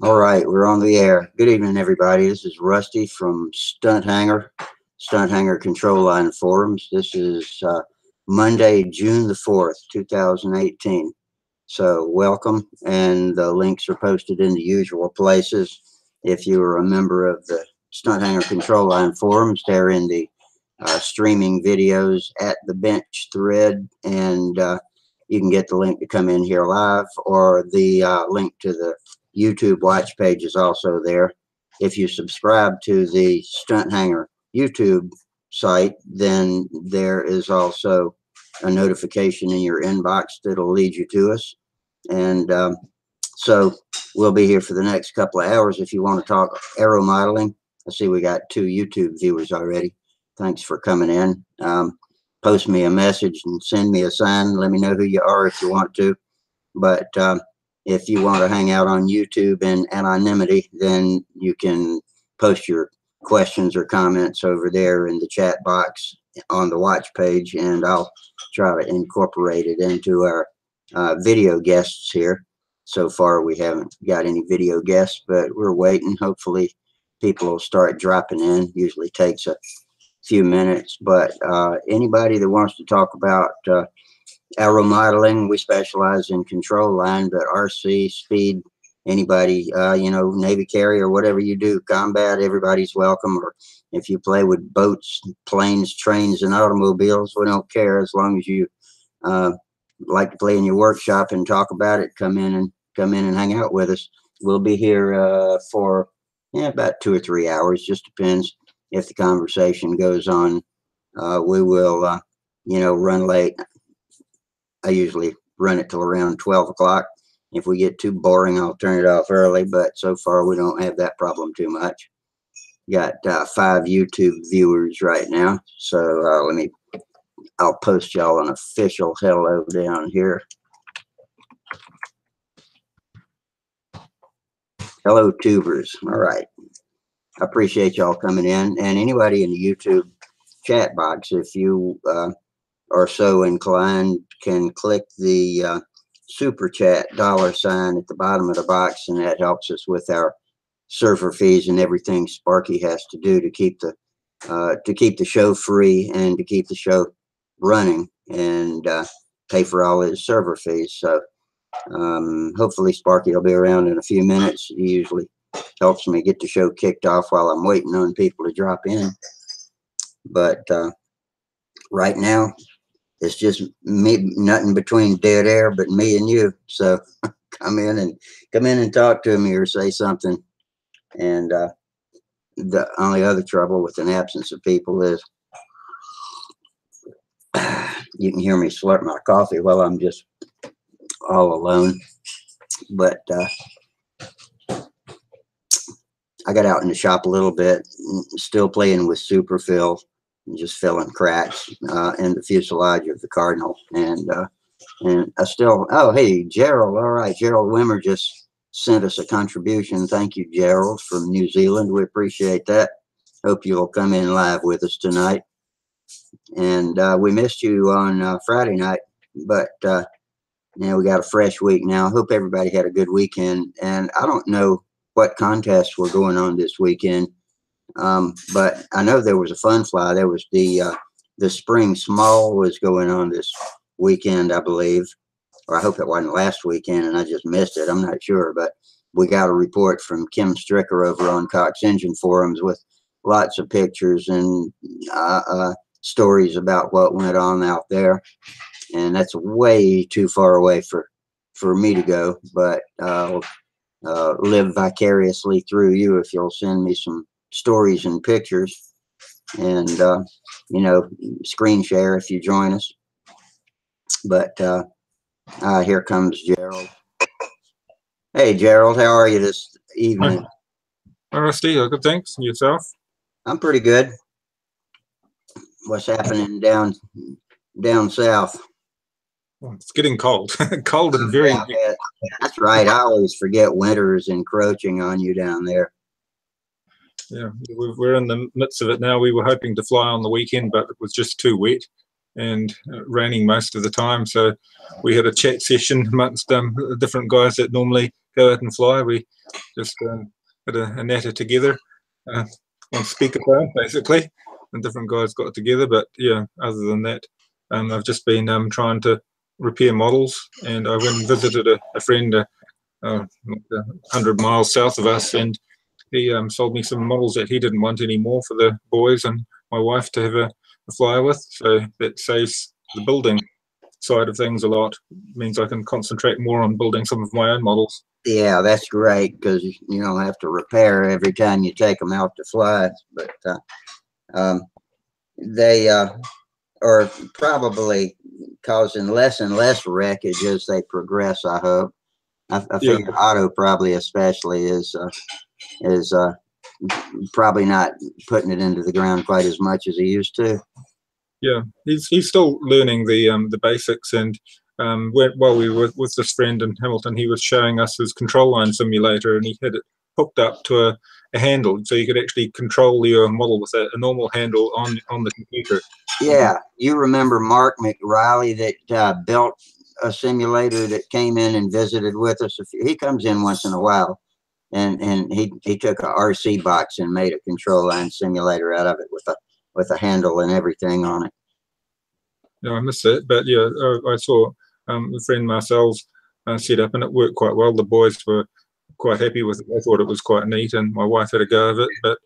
All right, we're on the air. Good evening, everybody. This is Rusty from Stunthangar Control Line Forums. This is Monday, June the 4th, 2018. So welcome, and the links are posted in the usual places. If you are a member of the Stunthangar Control Line Forums, they're in the streaming videos at the bench thread, and you can get the link to come in here live, or the link to the YouTube watch page is also there. If you subscribe to the Stunthangar YouTube site, then there is also a notification in your inbox that'll lead you to us. And so we'll be here for the next couple of hours. If you want to talk aeromodeling, I see we got 2 YouTube viewers already. Thanks for coming in. Post me a message and send me a sign. Let me know who you are if you want to. But if you want to hang out on YouTube in anonymity, then you can post your questions or comments over there in the chat box on the watch page, and I'll try to incorporate it into our video guests here. So far, we haven't got any video guests, but we're waiting. Hopefully, people will start dropping in. Usually takes a few minutes, but anybody that wants to talk about aeromodeling, we specialize in control line, but RC, speed, anybody, you know, Navy carrier, whatever you do, combat, everybody's welcome. Or if you play with boats, planes, trains, and automobiles, we don't care, as long as you like to play in your workshop and talk about it. Come in and hang out with us. We'll be here for about 2 or 3 hours. Just depends if the conversation goes on. We will, you know, run late. I usually run it till around 12 o'clock. If we get too boring, I'll turn it off early, but so far we don't have that problem too much. Got 5 YouTube viewers right now. So I'll post y'all an official hello down here. Hello, tubers. All right. I appreciate y'all coming in, and anybody in the YouTube chat box, if you are so inclined, can click the super chat $sign at the bottom of the box, and that helps us with our server fees and everything Sparky has to do to keep the show free and to keep the show running, and pay for all his server fees. So hopefully Sparky will be around in a few minutes. He usually helps me get the show kicked off while I'm waiting on people to drop in. But right now, it's just me, nothing between dead air but me and you. So come in and talk to me or say something. And the only other trouble with an absence of people is you can hear me slurp my coffee while I'm just all alone. But I got out in the shop a little bit, still playing with superfill, just filling cracks in the fuselage of the Cardinal, and I still, oh hey Gerald, all right, Gerald Wimmer just sent us a contribution. Thank you, Gerald, from New Zealand. We appreciate that. Hope you'll come in live with us tonight. And we missed you on Friday night, but yeah, we got a fresh week now. Hope everybody had a good weekend. And I don't know what contests were going on this weekend. But I know there was a fun fly. There was the spring small was going on this weekend, I believe, or I hope it wasn't last weekend and I just missed it. I'm not sure, but we got a report from Kim Stricker over on Cox Engine Forums with lots of pictures and stories about what went on out there. And that's way too far away for me to go, but I'll live vicariously through you if you'll send me some stories and pictures, and you know, screen share if you join us. But here comes Gerald. Hey Gerald, how are you this evening? Hi Rusty, good, thanks. And yourself? I'm pretty good. What's happening down south? Well, it's getting cold. Cold and very yeah, that's right. I always forget winter is encroaching on you down there. Yeah, we're in the midst of it now. We were hoping to fly on the weekend, but it was just too wet. and raining most of the time. So we had a chat session amongst different guys that normally go out and fly. We just had a natter together on speakerphone, basically, and different guys got together. But yeah, other than that, I've just been trying to repair models, and I went and visited a friend 100 miles south of us, and he sold me some models that he didn't want anymore for the boys and my wife to have a fly with. So that saves the building side of things a lot. It means I can concentrate more on building some of my own models. Yeah, that's great because you don't have to repair every time you take them out to fly. But they are probably causing less and less wreckage as they progress, I hope. I figure Otto probably especially is probably not putting it into the ground quite as much as he used to. Yeah, he's still learning the basics, and while we were with this friend in Hamilton, he was showing us his control line simulator, and he had it hooked up to a handle, so you could actually control your model with a normal handle on the computer. Yeah, you remember Mark McRiley that built a simulator that came in and visited with us. He comes in once in a while, and he took a RC box and made a control line simulator out of it with a handle and everything on it. No, I missed it, but yeah, I saw a friend Marcel's set up, and it worked quite well. The boys were quite happy with it. They thought it was quite neat, and my wife had a go of it, but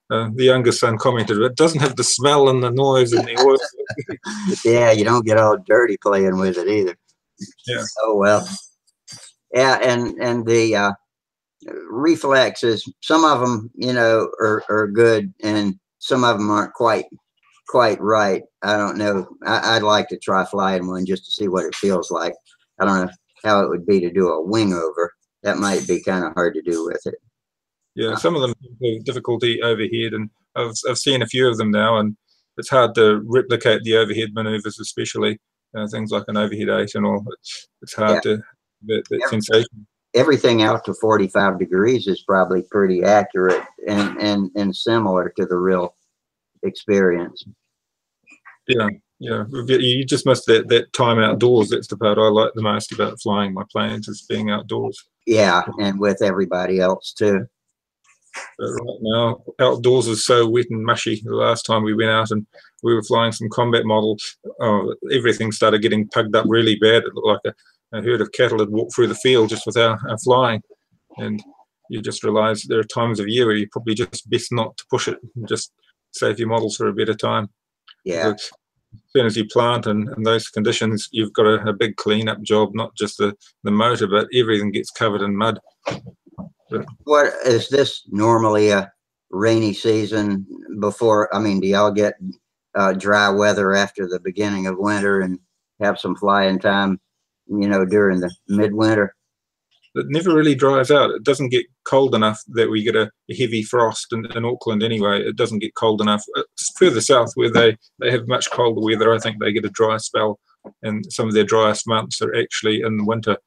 the youngest son commented, it doesn't have the smell and the noise and the oil. Yeah, you don't get all dirty playing with it either. Yeah. Oh well. Yeah, and the reflexes, some of them, you know, are good, and some of them aren't quite right. I don't know. I'd like to try flying one just to see what it feels like. I don't know how it would be to do a wing over. That might be kind of hard to do with it. Yeah, some of them have difficulty overhead, and I've seen a few of them now, and it's hard to replicate the overhead maneuvers, especially things like an overhead 8 and all. It's hard to that sensation. Everything out to 45 degrees is probably pretty accurate and similar to the real experience. Yeah, yeah. You just missed that time outdoors. That's the part I like the most about flying my planes, is being outdoors. Yeah, and with everybody else too. But right now, outdoors is so wet and mushy. The last time we went out and we were flying some combat models, everything started getting pugged up really bad. It looked like a herd of cattle had walked through the field just with our flying. And you just realize there are times of year where you probably just best not to push it and just save your models for a better time. Yeah. As soon as you plant in those conditions, you've got a big cleanup job, not just the motor, but everything gets covered in mud. What is this normally a rainy season before? I mean, do y'all get dry weather after the beginning of winter and have some flying time, you know, during the midwinter? It never really dries out. It doesn't get cold enough that we get a heavy frost in Auckland anyway. It doesn't get cold enough. It's further south where they have much colder weather. I think they get a dry spell, and some of their driest months are actually in the winter,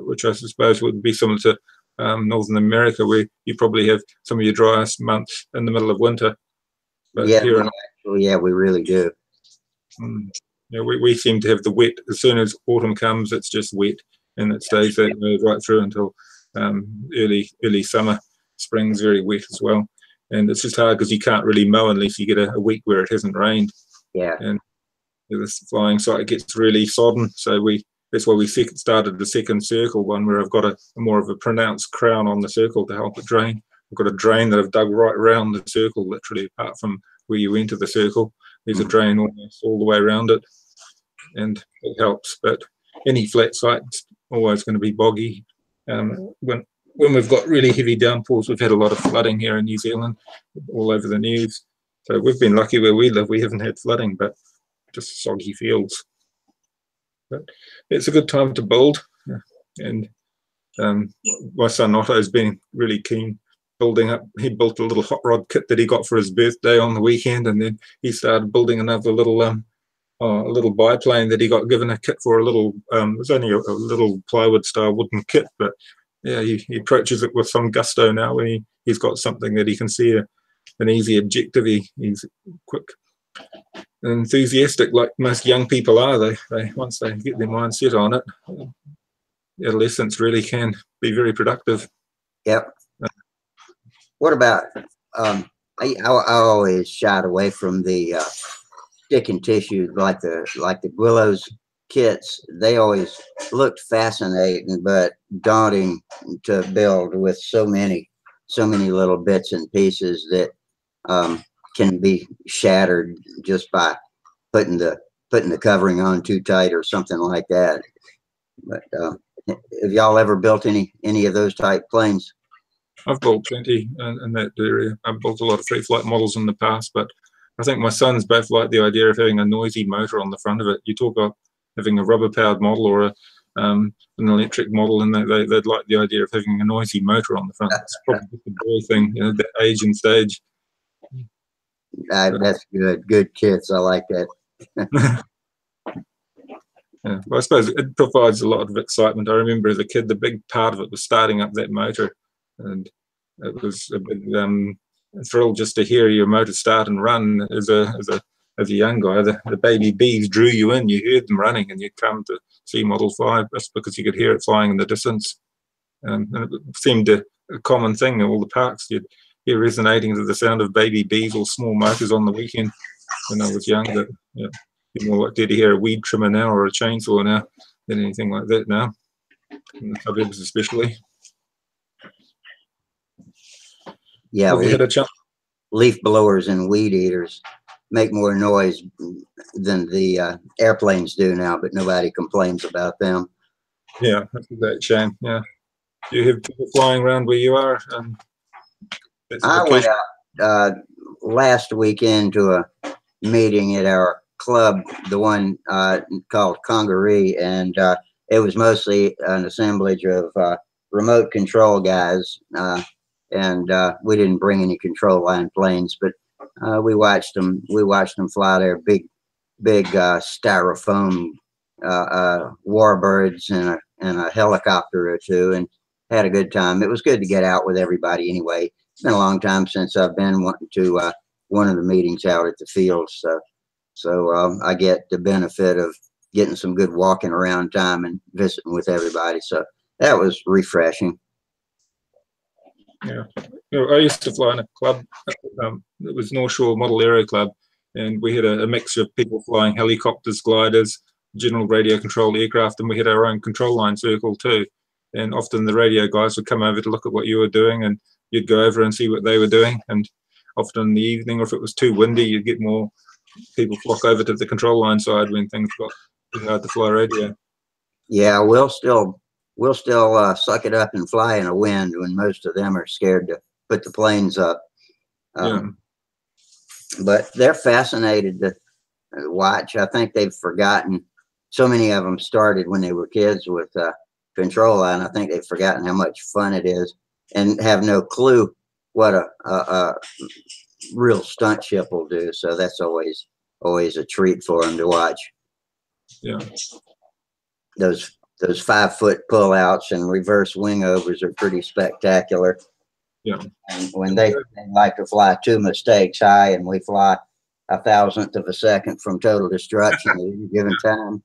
which I suppose would be similar to Northern America, where you probably have some of your driest months in the middle of winter. But yeah, here we really do. Yeah, we seem to have the wet. As soon as autumn comes, it's just wet, and it stays that way right through until early summer. Spring's very wet as well, and it's just hard because you can't really mow unless you get a week where it hasn't rained. Yeah, and this flying site gets really sodden, so that's why we started the second circle one, where I've got a more of a pronounced crown on the circle to help it drain. I've got a drain that I've dug right around the circle, literally apart from where you enter the circle. There's a drain almost all the way around it, and it helps. But any flat site's always going to be boggy. When we've got really heavy downpours, we've had a lot of flooding here in New Zealand, all over the news. So we've been lucky where we live. We haven't had flooding, but just soggy fields. But it's a good time to build, and my son Otto has been really keen building up. He built a little hot rod kit that he got for his birthday on the weekend, and then he started building another little a little biplane that he got given a kit for. A little it was only a little plywood style wooden kit, but yeah, he approaches it with some gusto now when he's got something that he can see an easy objective. He's quick. enthusiastic like most young people are. They once they get their mind set on it, adolescence really can be very productive. Yep. What about, I always shied away from the stick and tissue, like the Willow's kits. They always looked fascinating, but daunting to build, with so many little bits and pieces that can be shattered just by putting the covering on too tight or something like that. But have y'all ever built any of those type planes? I've built plenty in that area. I've built a lot of free flight models in the past, but I think my sons both like the idea of having a noisy motor on the front of it. You talk about having a rubber-powered model or an electric model, and they'd like the idea of having a noisy motor on the front. It's probably just a boy thing, you know, that age and stage. That's good. Good kids. I like that. Yeah, well, I suppose it provides a lot of excitement. I remember as a kid, the big part of it was starting up that motor, and it was a big thrill just to hear your motor start and run. As a young guy, the baby bees drew you in. You heard them running, and you'd come to see Model 5 just because you could hear it flying in the distance. And it seemed a common thing in all the parks. You'd hear resonating to the sound of baby bees or small motors on the weekend when I was young. But yeah, you're more likely to hear a weed trimmer now or a chainsaw now than anything like that now, in the suburbs especially. Yeah, had leaf blowers and weed eaters make more noise than the airplanes do now, but nobody complains about them. Yeah, that's a great shame. Yeah. Do you have people flying around where you are? I went out last weekend to a meeting at our club, the one called Congaree, and it was mostly an assemblage of remote control guys, and we didn't bring any control line planes, but we watched them fly their big styrofoam warbirds and a helicopter or two, and had a good time. It was good to get out with everybody anyway. It's been a long time since I've been wanting to one of the meetings out at the field, so I get the benefit of getting some good walking around time and visiting with everybody. So that was refreshing. Yeah, you know, I used to fly in a club. It was North Shore Model Aero Club, and we had a mixture of people flying helicopters, gliders, general radio controlled aircraft, and we had our own control line circle too. And often the radio guys would come over to look at what you were doing, and you'd go over and see what they were doing. And often in the evening, or if it was too windy, you'd get more people flock over to the control line side when things got too hard to fly radio. Yeah, we'll still suck it up and fly in a wind when most of them are scared to put the planes up. But they're fascinated to watch. I think they've forgotten. So many of them started when they were kids with control line. I think they've forgotten how much fun it is, and have no clue what a real stunt ship will do. So that's always a treat for them to watch. Yeah, those 5-foot pullouts and reverse wingovers are pretty spectacular. Yeah, and when they like to fly 2 mistakes high, and we fly 1,000th of a second from total destruction at any given time.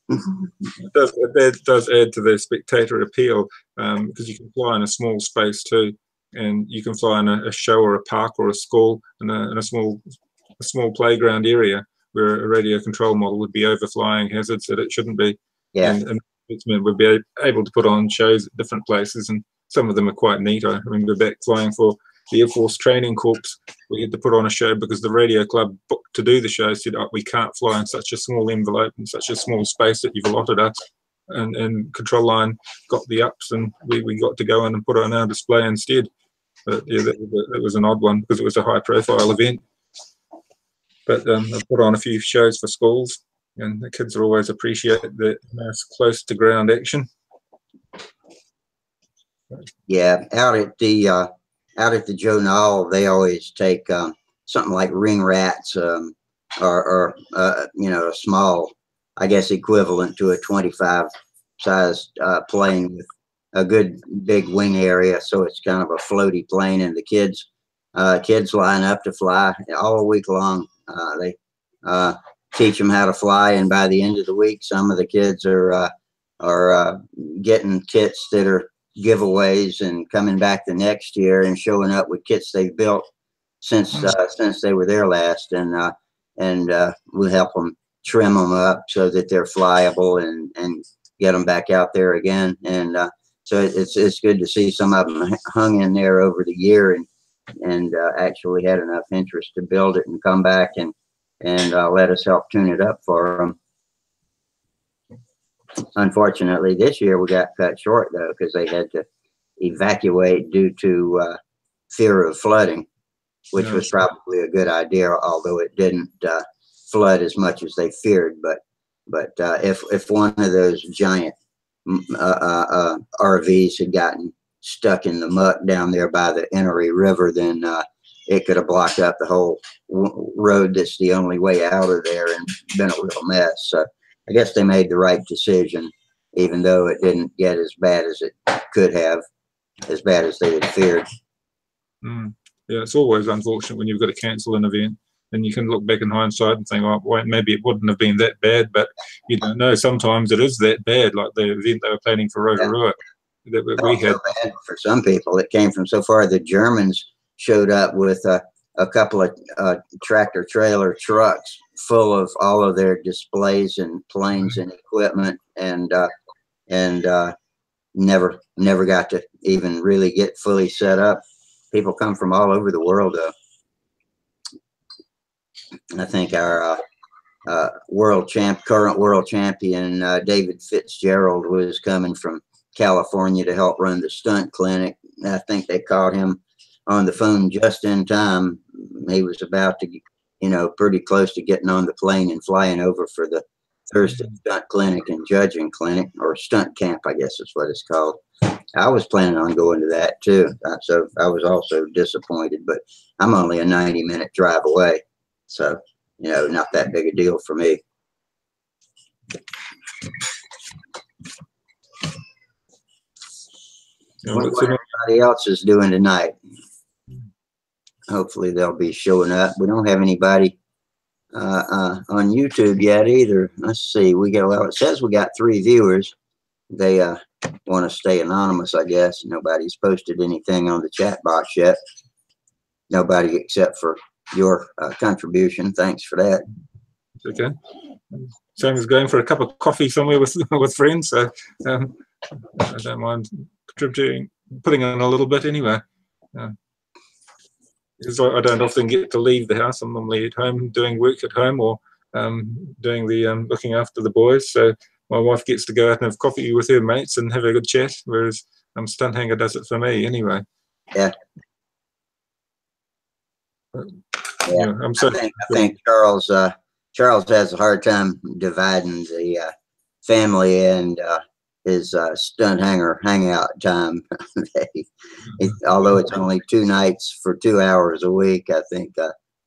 That does add to the spectator appeal, because you can fly in a small space too, and you can fly in a show or a park or a school in a small playground area where a radio control model would be overflying hazards that it shouldn't be. Yeah, and we'd be able to put on shows at different places, and some of them are quite neat. I remember back flying for the Air Force Training Corps, we had to put on a show because the radio club booked to do the show said, "Oh, we can't fly in such a small envelope in such a small space that you've allotted us." And control line got the ups, and we got to go in and put on our display instead. But yeah, that was an odd one because it was a high profile event. But I put on a few shows for schools, and the kids will always appreciate the nice close to ground action. Yeah, out at the Joe Knoll, they always take something like ring rats, or you know, a small, I guess equivalent to a 25 sized plane with a good big wing area, so it's kind of a floaty plane, and the kids line up to fly all week long. teach them how to fly. And by the end of the week, some of the kids are getting kits that are giveaways and coming back the next year and showing up with kits they've built since they were there last. And we'll help them trim them up so that they're flyable and get them back out there again. And so it's good to see some of them hung in there over the year and actually had enough interest to build it and come back and let us help tune it up for them. Unfortunately, this year we got cut short though because they had to evacuate due to fear of flooding, which was probably a good idea, although it didn't flood as much as they feared. But if one of those giant RVs had gotten stuck in the muck down there by the Enoree River, then it could have blocked up the whole road that's the only way out of there and been a real mess. So I guess they made the right decision, even though it didn't get as bad as it could have, as bad as they had feared. Yeah, it's always unfortunate when you've got to cancel an event. And you can look back in hindsight and think, oh, well, maybe it wouldn't have been that bad, but you don't know. Sometimes it is that bad, like the event they were planning for Rotorua that we had. So for some people, it came from so far. The Germans showed up with a couple of tractor trailer trucks full of all of their displays and planes and equipment, and never got to even really get fully set up. People come from all over the world. I think our current world champion, David Fitzgerald, was coming from California to help run the stunt clinic. I think they caught him on the phone just in time. He was about to, pretty close to getting on the plane and flying over for the Thursday stunt clinic and judging clinic, or stunt camp, I guess is what it's called. I was planning on going to that too. So I was also disappointed, but I'm only a 90-minute drive away. So, not that big a deal for me. What everybody else is doing tonight. Hopefully they'll be showing up. We don't have anybody on YouTube yet either. Let's see. It says we got 3 viewers. They want to stay anonymous, I guess. Nobody's posted anything on the chat box yet. Nobody except for your contribution. Thanks for that. Okay. Same as going for a cup of coffee somewhere with friends. So I don't mind contributing, putting in a little bit anyway. Because I don't often get to leave the house. I'm normally at home doing work at home or doing the looking after the boys. So my wife gets to go out and have coffee with her mates and have a good chat, whereas Stunthangar does it for me anyway. Yeah. Yeah, I think Charles has a hard time dividing the family and his Stunthangar hangout time. Although it's only 2 nights for 2 hours a week, I think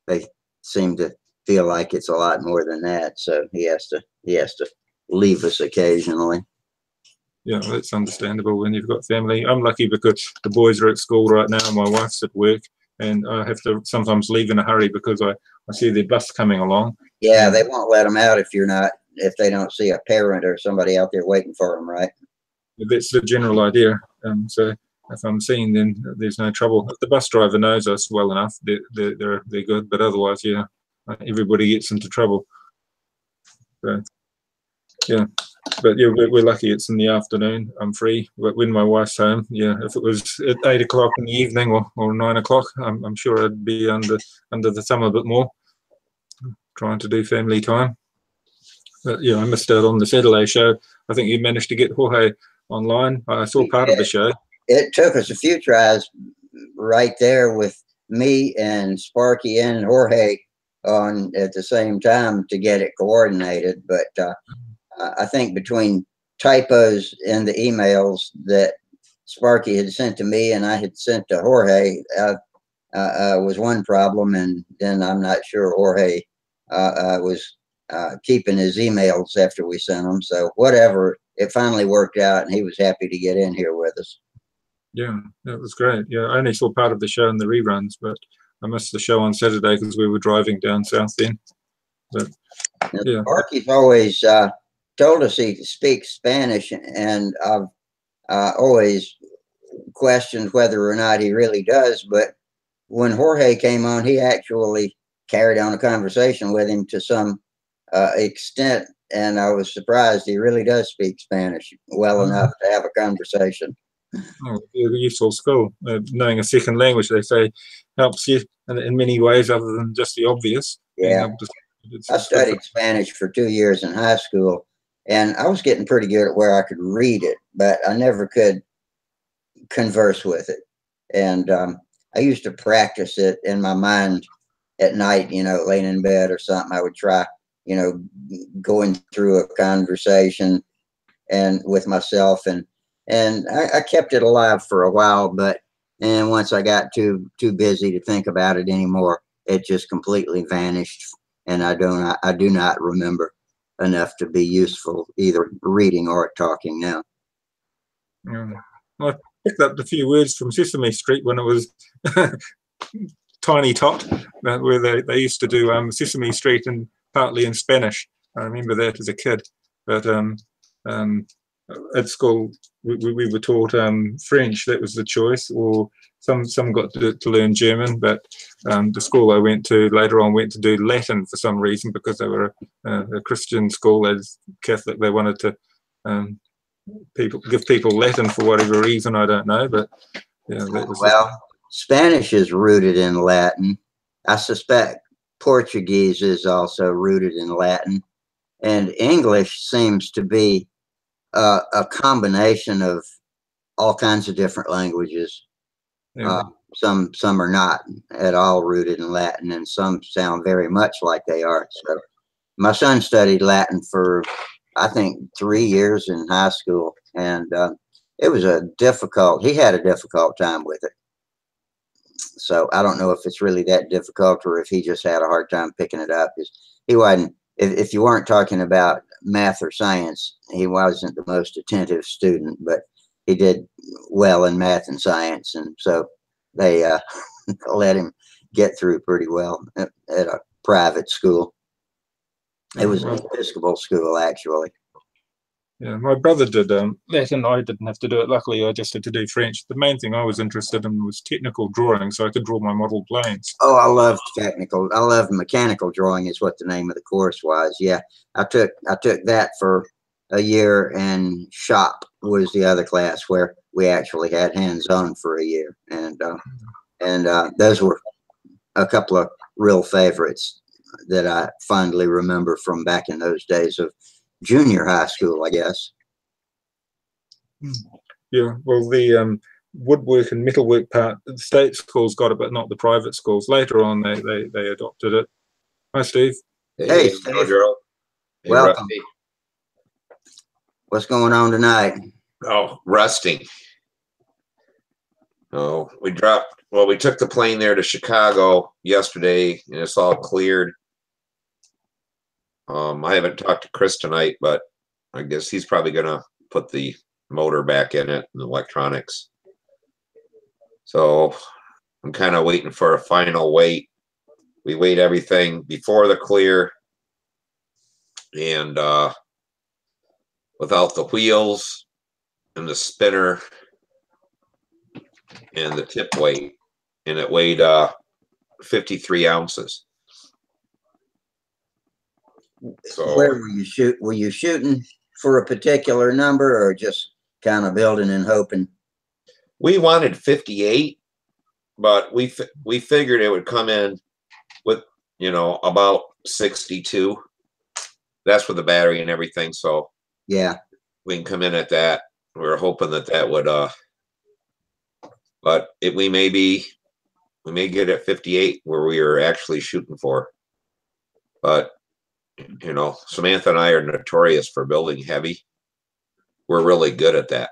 they seem to feel like it's a lot more than that. So he has to leave us occasionally. Yeah, well, that's understandable when you've got family. I'm lucky because the boys are at school right now. My wife's at work. And I have to sometimes leave in a hurry because I see their bus coming along. Yeah, they won't let them out if they don't see a parent or somebody out there waiting for them, right? That's the general idea. So if I'm seen, then there's no trouble. If the bus driver knows us well enough, they're good. But otherwise, yeah, everybody gets into trouble. So, yeah. But yeah, we're lucky it's in the afternoon. I'm free. But when my wife's home, yeah, if it was at 8 o'clock in the evening or 9 o'clock, I'm sure I'd be under the thumb a bit more, trying to do family time. But yeah, I missed out on the Saturday show. I think you managed to get Jorge online. I saw part of the show. It took us a few tries right there with me and Sparky and Jorge on at the same time to get it coordinated, but I think between typos in the emails that Sparky had sent to me and I had sent to Jorge was one problem, and then I'm not sure Jorge was keeping his emails after we sent them. So whatever, it finally worked out, and he was happy to get in here with us. Yeah, that was great. Yeah, I only saw part of the show in the reruns, but I missed the show on Saturday because we were driving down south then. But Now, yeah, Sparky's always told us he speaks Spanish, and I've always questioned whether or not he really does. But when Jorge came on, he actually carried on a conversation with him to some extent, and I was surprised he really does speak Spanish well enough to have a conversation. oh, a useful skill. Knowing a second language, they say, helps you in many ways other than just the obvious. Being Yeah, able to, it's I good for, studied Spanish for 2 years in high school, and I was getting pretty good at where I could read it, but I never could converse with it. And I used to practice it in my mind at night, laying in bed or something. I would try, going through a conversation and with myself, and I kept it alive for a while, but and once I got too busy to think about it anymore, it just completely vanished, and I do not remember enough to be useful either reading or talking now. yeah. I picked up a few words from Sesame Street when it was Tiny Tot, where they used to do Sesame Street and partly in Spanish. I remember that as a kid. But at school, we were taught French. That was the choice, or some got to learn German. But the school I went to later on went to do Latin for some reason, because they were a Christian school. As Catholic, they wanted to give people Latin for whatever reason, I don't know. But yeah, that was Well, Spanish is rooted in Latin. I suspect Portuguese is also rooted in Latin, and English seems to be a combination of all kinds of different languages. yeah. Some are not at all rooted in Latin, and some sound very much like they are. So my son studied Latin for, I think, 3 years in high school, and it was he had a difficult time with it. So I don't know if it's really that difficult or if he just had a hard time picking it up. He wasn't, if you weren't talking about math or science, he wasn't the most attentive student, but he did well in math and science. And so they let him get through pretty well at a private school. It was an Episcopal school, actually. Yeah, my brother did Latin. I didn't have to do it. Luckily, I just had to do French. The main thing I was interested in was technical drawing, so I could draw my model planes. Oh, I love mechanical drawing is what the name of the course was. Yeah, I took that for a year, and shop was the other class where we actually had hands-on for a year, and those were a couple of real favorites that I fondly remember from back in those days of junior high school, I guess. Yeah, well, the woodwork and metalwork part, the state schools got it, but not the private schools. Later on, they adopted it. Hi, Steve. Hey, Steve. Gerald. Hey, Welcome. Rusty. What's going on tonight? Oh, rusting. Oh, we took the plane there to Chicago yesterday, and it's all cleared. I haven't talked to Chris tonight, but I guess he's probably gonna put the motor back in it and the electronics. So I'm kind of waiting for a final weight. We weighed everything before the clear, and without the wheels and the spinner and the tip weight, and it weighed 53 ounces. So where were you shooting for a particular number, or just kind of building and hoping? we wanted 58, but we figured it would come in with about 62. That's with the battery and everything, so Yeah, we can come in at that. We were hoping that would but we may get at 58 where we are actually shooting for. But Samantha and I are notorious for building heavy. We're really good at that.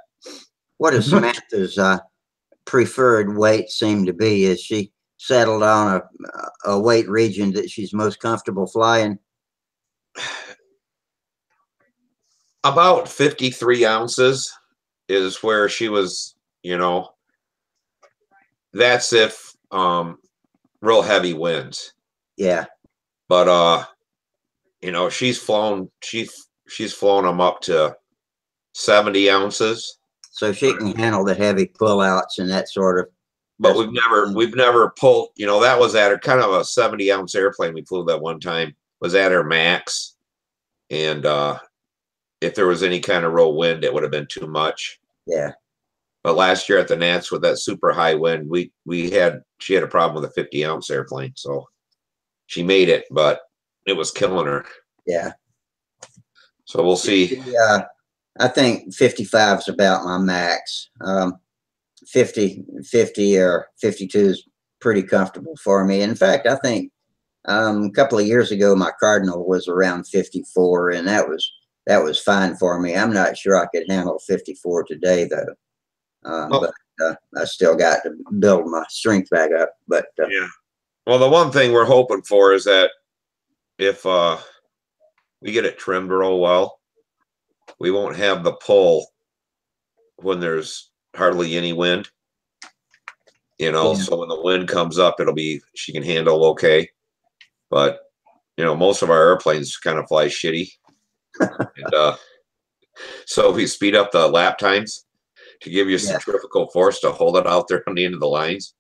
what does Samantha's preferred weight seem to be? Is she settled on a weight region that she's most comfortable flying? About 53 ounces is where she was, that's if real heavy winds. Yeah, But you know, she's flown them up to 70 ounces. So she can handle the heavy pullouts and that sort of. But we've never pulled, you know, that was at her kind of a 70-ounce airplane we flew that one time, was at her max. And if there was any kind of real wind, it would have been too much. Yeah. But last year at the Nats with that super high wind, she had a problem with a 50-ounce airplane. So she made it, but it was killing her. Yeah. So we'll see. I think 55 is about my max. 50 or 52 is pretty comfortable for me. In fact, I think a couple of years ago, my Cardinal was around 54, and that was fine for me. I'm not sure I could handle 54 today, though. But I still got to build my strength back up. But yeah. Well, the one thing we're hoping for is that if we get it trimmed real well, we won't have the pull when there's hardly any wind. You know, Yeah. so when the wind comes up, she can handle okay. But you know, most of our airplanes kind of fly shitty. And so if we speed up the lap times to give you centrifugal force to hold it out there on the end of the lines,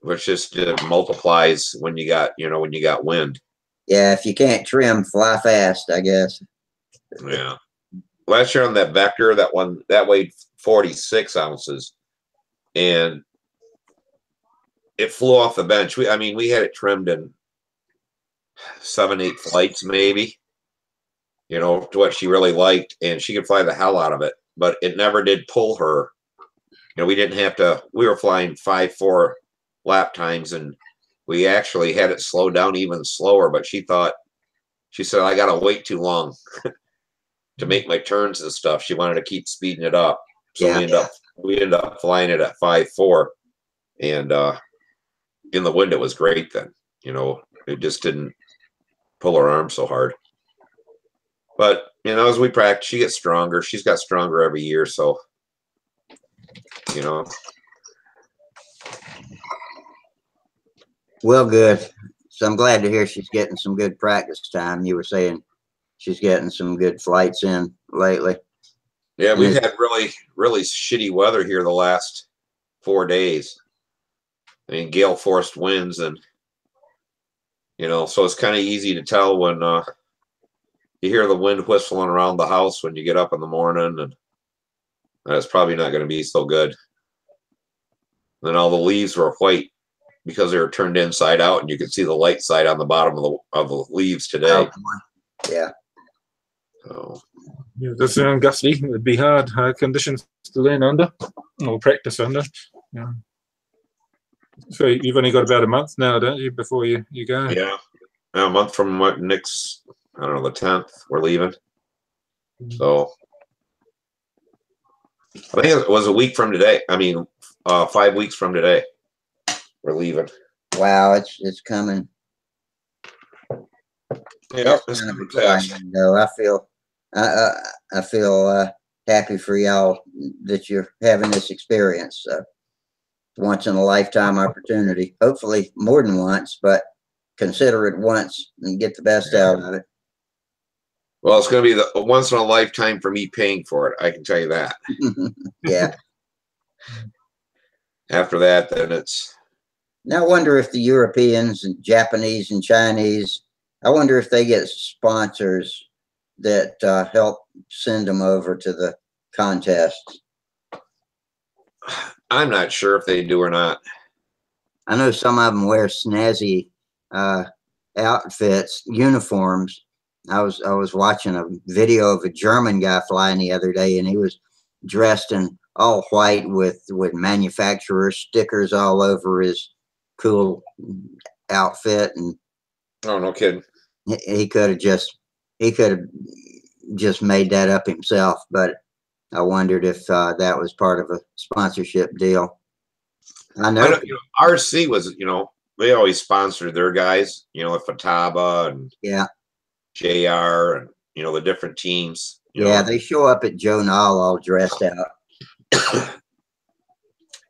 which just multiplies when you got wind. Yeah, if you can't trim, fly fast, I guess. Yeah. Last year on that Vector, that weighed 46 ounces, and it flew off the bench. We had it trimmed in 7-8 flights, maybe, you know, to what she really liked, and she could fly the hell out of it, but it never did pull her. You know, we were flying 5-4 lap times, and we actually had it slow down even slower, but she said, I got to wait too long to make my turns and stuff. She wanted to keep speeding it up. So we ended up flying it at 5-4, and in the wind, it was great then. You know, it just didn't pull her arm so hard. But, you know, as we practice, she gets stronger. She's got stronger every year. So, you know. Well, good. So I'm glad to hear she's getting some good practice time. You were saying she's getting some good flights in lately. Yeah, we've had really, really shitty weather here the last 4 days. I mean, gale force winds, and you know, so it's kind of easy to tell when you hear the wind whistling around the house when you get up in the morning, and it's probably not going to be so good. And then all the leaves were white because they were turned inside out, and you could see the light side on the bottom of the leaves today. Yeah. So. Yeah, this gusty. It would be hard conditions to learn under or practice under. Yeah. So you've only got about a month now, don't you, before you go? Yeah, a month from next, I don't know, the 10th, we're leaving. So I think it was a week from today. 5 weeks from today, we're leaving. Wow, it's coming. Yeah, it's kind of fast. No, I feel happy for y'all that you're having this experience. Once in a lifetime opportunity. Hopefully more than once, but consider it once and get the best out of it. Well, it's going to be the once in a lifetime for me paying for it. I can tell you that. Yeah. After that, then it's. Now I wonder if the Europeans and Japanese and Chinese, I wonder if they get sponsors that help send them over to the contest. I'm not sure if they do or not. I know some of them wear snazzy outfits, uniforms. I was watching a video of a German guy flying the other day, and he was dressed in all white with manufacturer stickers all over his cool outfit. And oh, no kidding. He could have just made that up himself, but I wondered if that was part of a sponsorship deal. I know, RC was, they always sponsored their guys, Fataba and JR and, the different teams. Yeah, they show up at Joe Nall all dressed out.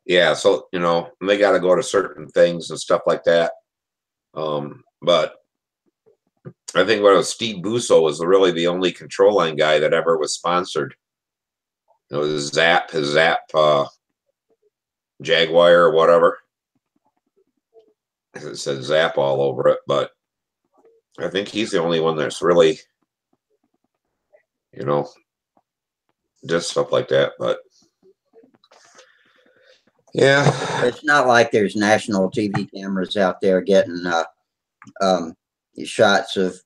Yeah, so, they got to go to certain things and stuff like that. But I think what was Steve Busso was really the only control line guy that ever was sponsored. It was his Zap Jaguar or whatever. It said Zap all over it, but I think he's the only one that's really, you know, did stuff like that. But yeah, It's not like there's national TV cameras out there getting shots of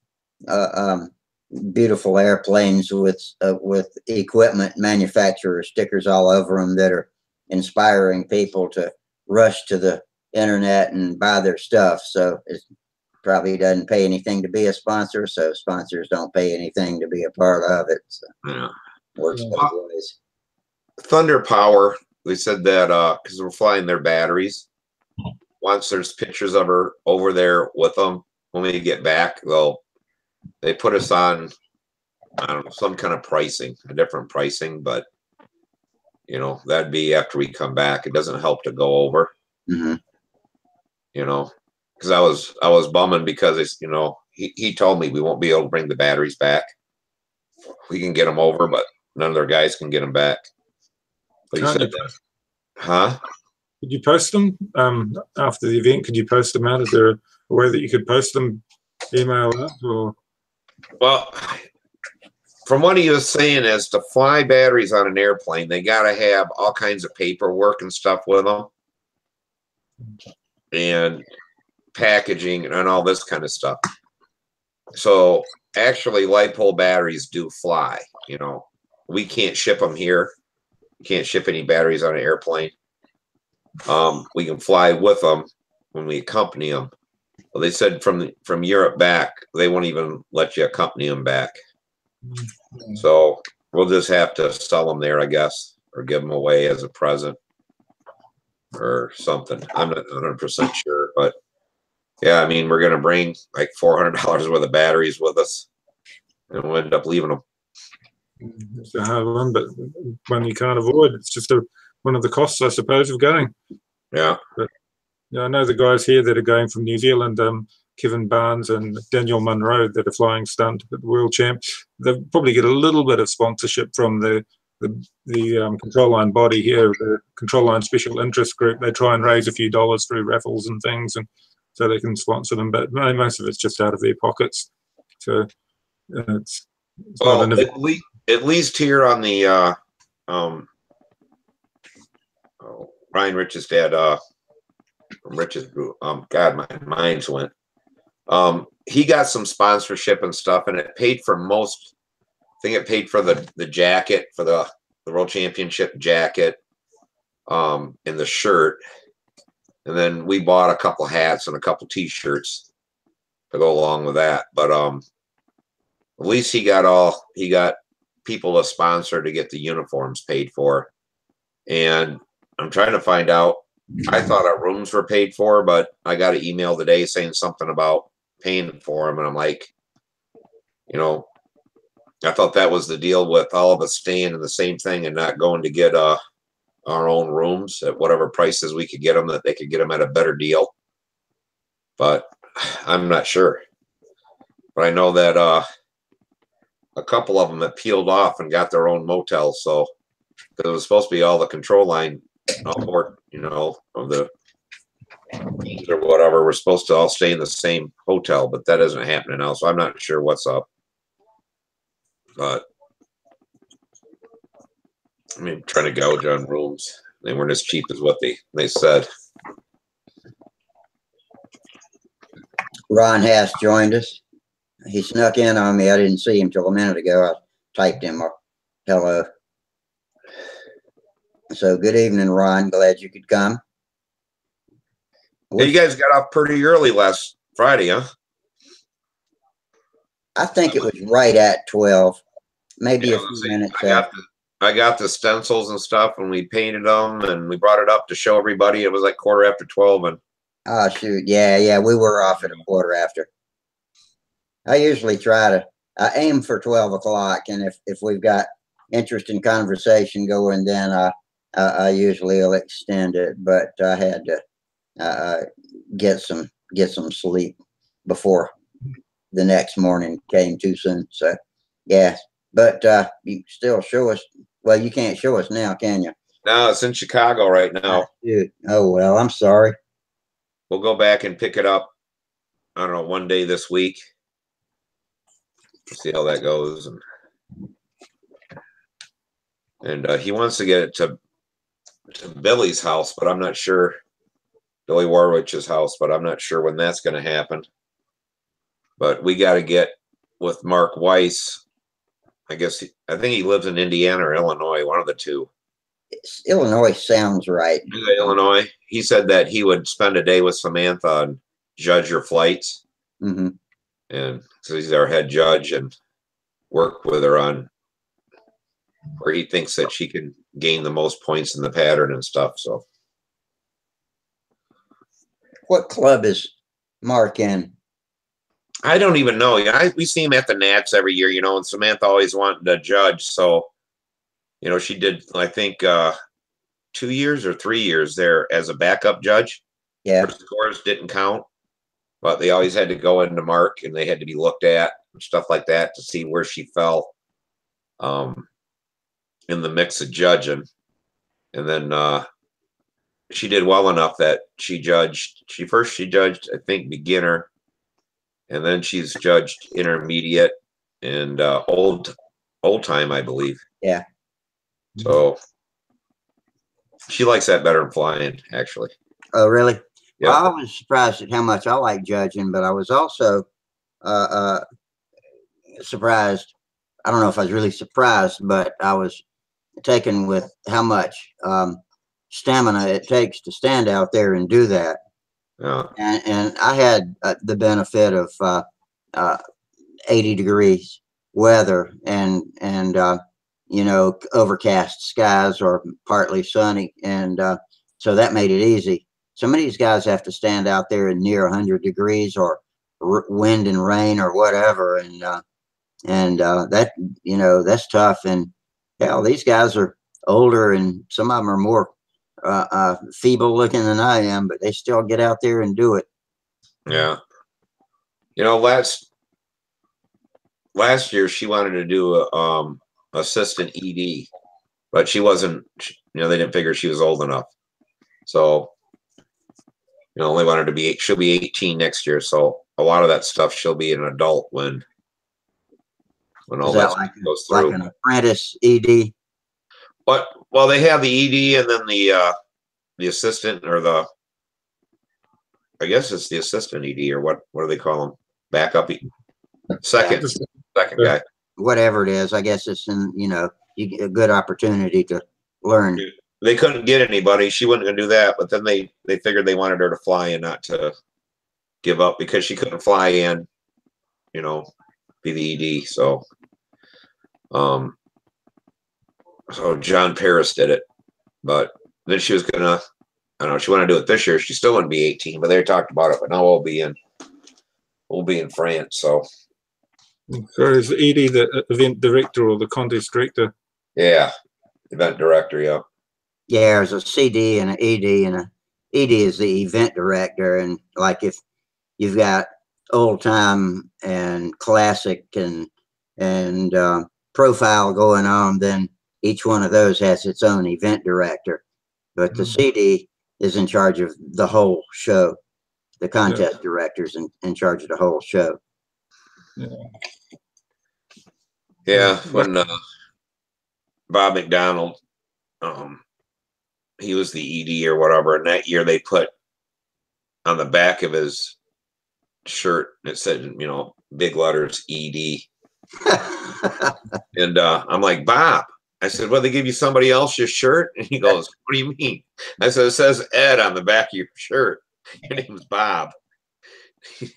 beautiful airplanes with equipment manufacturer stickers all over them that are inspiring people to rush to the internet and buy their stuff. So it probably doesn't pay anything to be a sponsor. So sponsors don't pay anything to be a part of it. So yeah. Works both ways. Thunder Power, they said that because we're flying their batteries. Once there's pictures of her over there with them, when we get back, they put us on, I don't know, some kind of pricing, a different pricing, but you know, that'd be after we come back. It doesn't help to go over. Mm-hmm. You know, because I was bumming because it's, you know, he told me we won't be able to bring the batteries back. We can get them over, but none of their guys can get them back. But he said that, huh? Could you post them after the event? Could you post them out? Is there a way that you could post them, email out, or? Well, from what he was saying is to fly batteries on an airplane, they got to have all kinds of paperwork and stuff with them, and packaging and all this kind of stuff. So actually, LiPo batteries do fly. You know, we can't ship them here. We can't ship any batteries on an airplane. We can fly with them when we accompany them. Well, they said from Europe back, they won't even let you accompany them back. So we'll just have to sell them there, I guess, or give them away as a present or something. I'm not 100% sure, but yeah, I mean, we're going to bring like $400 worth of batteries with us, and we'll end up leaving them. It's a hard one, but one you can't avoid. It's just one of the costs, I suppose, of going. Yeah. But, yeah, I know the guys here that are going from New Zealand, Kevin Barnes and Daniel Munro, that are flying stunt at the World Champ. They'll probably get a little bit of sponsorship from the control line body here, the control line special interest group. They try and raise a few dollars through raffles and things, and so they can sponsor them. But most of it's just out of their pockets. So it's well, not at least here on the Ryan Rich's dad from Rich's group. God, my minds went. He got some sponsorship and stuff, and it paid for most. I think it paid for the jacket, for the World Championship jacket, and the shirt. And then we bought a couple hats and a couple T-shirts to go along with that. But at least he got people to sponsor to get the uniforms paid for. And I'm trying to find out. I thought our rooms were paid for, but I got an email today saying something about paying for them, and I'm like, you know, I thought that was the deal with all of us staying in the same thing and not going to get our own rooms at whatever prices we could get them, that they could get them at a better deal. But I'm not sure. But I know that a couple of them that peeled off and got their own motels. So because it was supposed to be all the control line on board, you know, of the teams or whatever, we're supposed to all stay in the same hotel, but that isn't happening now. So I'm not sure what's up. But I mean, trying to gouge on rooms. They weren't as cheap as what they said. Ron Hass joined us. He snuck in on me. I didn't see him till a minute ago. I typed him a hello. So good evening, Ron. Glad you could come. Hey, you guys got off pretty early last Friday, huh? I think it was right at 12, maybe a few minutes after. I got the stencils and stuff, and we painted them, and we brought it up to show everybody. It was like 12:15, and oh shoot, yeah, we were off at 15:15. I usually I aim for 12 o'clock, and if we've got interesting conversation going, then I usually will extend it. But I had to get some sleep before the next morning came too soon. So, yeah, but you still show us. Well, you can't show us now, can you? No, it's in Chicago right now. Dude. Oh, well, I'm sorry. We'll go back and pick it up, I don't know, one day this week. We'll see how that goes. And he wants to get it to Billy's house, but I'm not sure. Billy Werwage's house, but I'm not sure when that's going to happen. But we got to get with Mark Weiss. I think he lives in Indiana or Illinois, one of the two. Illinois sounds right. Illinois. He said that he would spend a day with Samantha and judge your flights. Mm-hmm. And so he's our head judge and work with her on where he thinks that she can gain the most points in the pattern and stuff. So, what club is Mark in? I don't even know. We see him at the Nats every year, and Samantha always wanted to judge. So, she did, I think, 2 years or 3 years there as a backup judge. Yeah. Her scores didn't count, but they always had to go into Mark and they had to be looked at and stuff like that to see where she fell in the mix of judging. And then she did well enough that she judged, I think, beginner. And then she's judged intermediate and old time, I believe. Yeah. So she likes that better than flying, actually. Oh, really? Yeah. Well, I was surprised at how much I like judging, but I was also surprised. I don't know if I was really surprised, but I was taken with how much stamina it takes to stand out there and do that. Yeah. And I had the benefit of 80 degrees weather and overcast skies or partly sunny. And so that made it easy. Some of these guys have to stand out there in near 100 degrees or wind and rain or whatever. And that, that's tough. And hell, these guys are older and some of them are more feeble looking than I am, but they still get out there and do it. Yeah. Last year she wanted to do a assistant ED, but she wasn't, they didn't figure she was old enough. So, only wanted to be, she'll be 18 next year. So a lot of that stuff, she'll be an adult when all that stuff goes through. Like an apprentice ED? Well, they have the ED and then the assistant or I guess it's the assistant ED or what do they call them? Backup second guy. Whatever it is, I guess it's you get a good opportunity to learn. They couldn't get anybody. She wasn't going to do that, but then they figured they wanted her to fly and not to give up because she couldn't fly and be the ED. So, so John Paris did it, but then she was gonna. I don't know. She wanted to do it this year. She still wouldn't be 18, but they talked about it. But now we'll be in France. So is the ED the event director or the contest director? Yeah, event director. Yeah. Yeah, there's a CD and an ED, and a ED is the event director. And like if you've got old time and classic and profile going on, then each one of those has its own event director. But the CD is in charge of the whole show. The contest director's in charge of the whole show. Yeah, when Bob McDonald, he was the ED or whatever, and that year they put on the back of his shirt, it said, big letters ED. And I'm like, Bob, I said, well, they give you somebody else's shirt? And he goes, what do you mean? I said, it says Ed on the back of your shirt. Your name's Bob.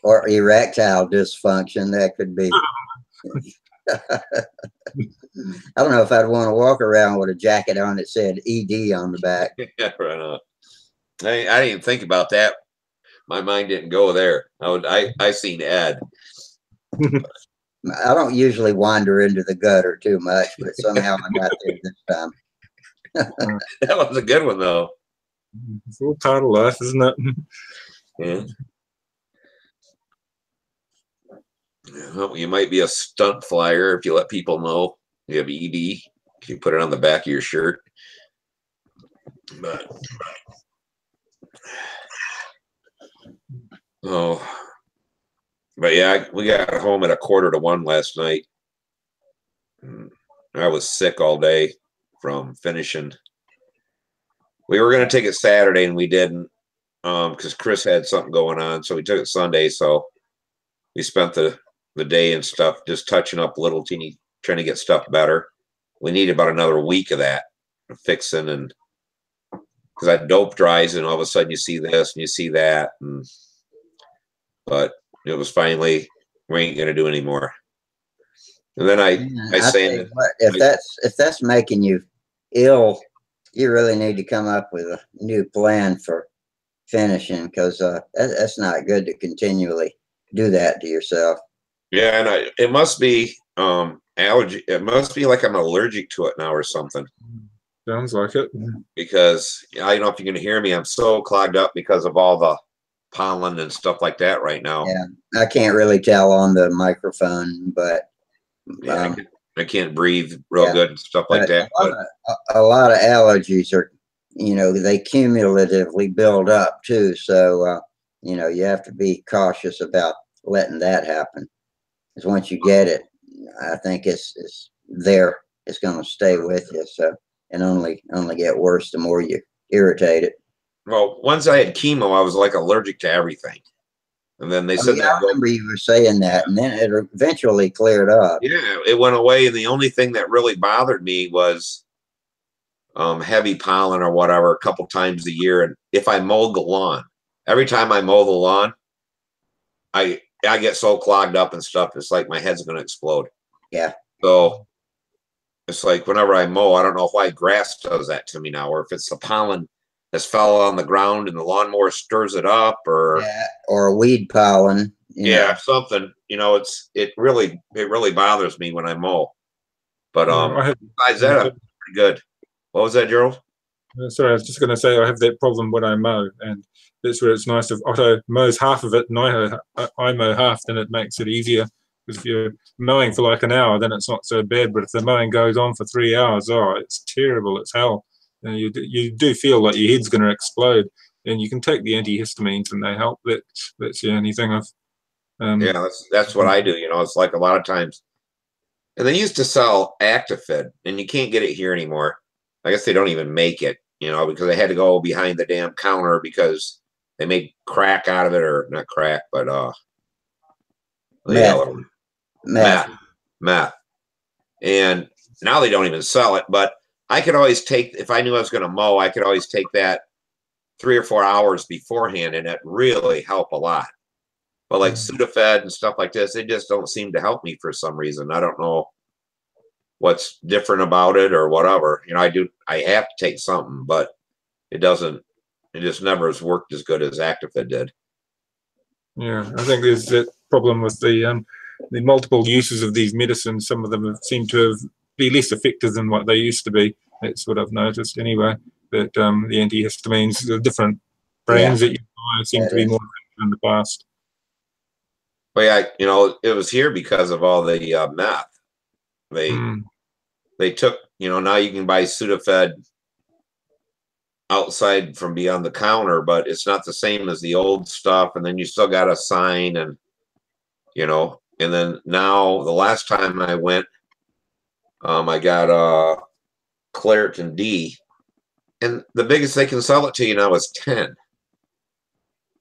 Or erectile dysfunction, that could be. I don't know if I'd want to walk around with a jacket on that said ED on the back. Yeah, right on. I didn't even think about that. My mind didn't go there. I seen Ed. I don't usually wander into the gutter too much, but somehow I got there this time. That was a good one, though. It's all part of life, isn't it? Yeah. Well, you might be a stunt flyer if you let people know you have ED. If you put it on the back of your shirt. But oh, but yeah, we got home at 1:45 last night. I was sick all day from finishing. We were going to take it Saturday and we didn't because Chris had something going on. So we took it Sunday. So we spent the day and stuff just touching up little teeny, trying to get stuff better. We need about another week of that fixing, and because that dope dries and all of a sudden you see this and you see that. But it was finally, we ain't going to do anymore. And then I say, if that's making you ill, you really need to come up with a new plan for finishing, because that's not good to continually do that to yourself. Yeah, and it must be allergy. It must be like I'm allergic to it now or something. Sounds like it. Because I don't know if you can hear me. I'm so clogged up because of all the pollen and stuff like that right now. Yeah, I can't really tell on the microphone, but yeah, I can't breathe real good and stuff like that. A lot of allergies are, they cumulatively build up too. So, you have to be cautious about letting that happen. Because once you get it, I think it's there. It's going to stay with you. So, and only get worse the more you irritate it. Well, once I had chemo, I was like allergic to everything. And then they said I remember you were saying that, and then it eventually cleared up. Yeah, it went away. And the only thing that really bothered me was heavy pollen or whatever a couple times a year. And if I mowed the lawn, every time I mow the lawn, I get so clogged up and stuff. It's like my head's going to explode. Yeah. So it's like whenever I mow, I don't know why grass does that to me now, or if it's the pollen that's fell on the ground and the lawnmower stirs it up, or weed pollen. Something. It really bothers me when I mow. But besides that, I'm pretty good. What was that, Gerald? Sorry, I was just going to say I have that problem when I mow, and that's where it's nice if Otto mows half of it and I mow half, then it makes it easier. Because if you're mowing for like an hour, then it's not so bad. But if the mowing goes on for 3 hours, it's terrible. It's hell. And you do feel like your head's going to explode. And you can take the antihistamines and they help. That's the only thing I've. Yeah, that's what I do. It's like a lot of times. And they used to sell Actifed, and you can't get it here anymore. I guess they don't even make it, because I had to go behind the damn counter because they made crack out of it, or not crack, but meth. And now they don't even sell it, but I could always take, if I knew I was going to mow, I could always take that 3 or 4 hours beforehand, and it really helped a lot. But like Sudafed and stuff like this, they just don't seem to help me for some reason. I don't know what's different about it or whatever. I have to take something, but it just never has worked as good as Actifed did. Yeah, I think there's that problem with the multiple uses of these medicines. Some of them seem to be less effective than what they used to be. That's what I've noticed anyway, that the antihistamines, the different brands that you buy seem to be more effective than the past. Well, yeah, it was here because of all the meth. They took, now you can buy Sudafed outside from beyond the counter, but it's not the same as the old stuff. And then you still got to sign, and and then now the last time I went, I got Claritin D, and the biggest they can sell it to you now is 10.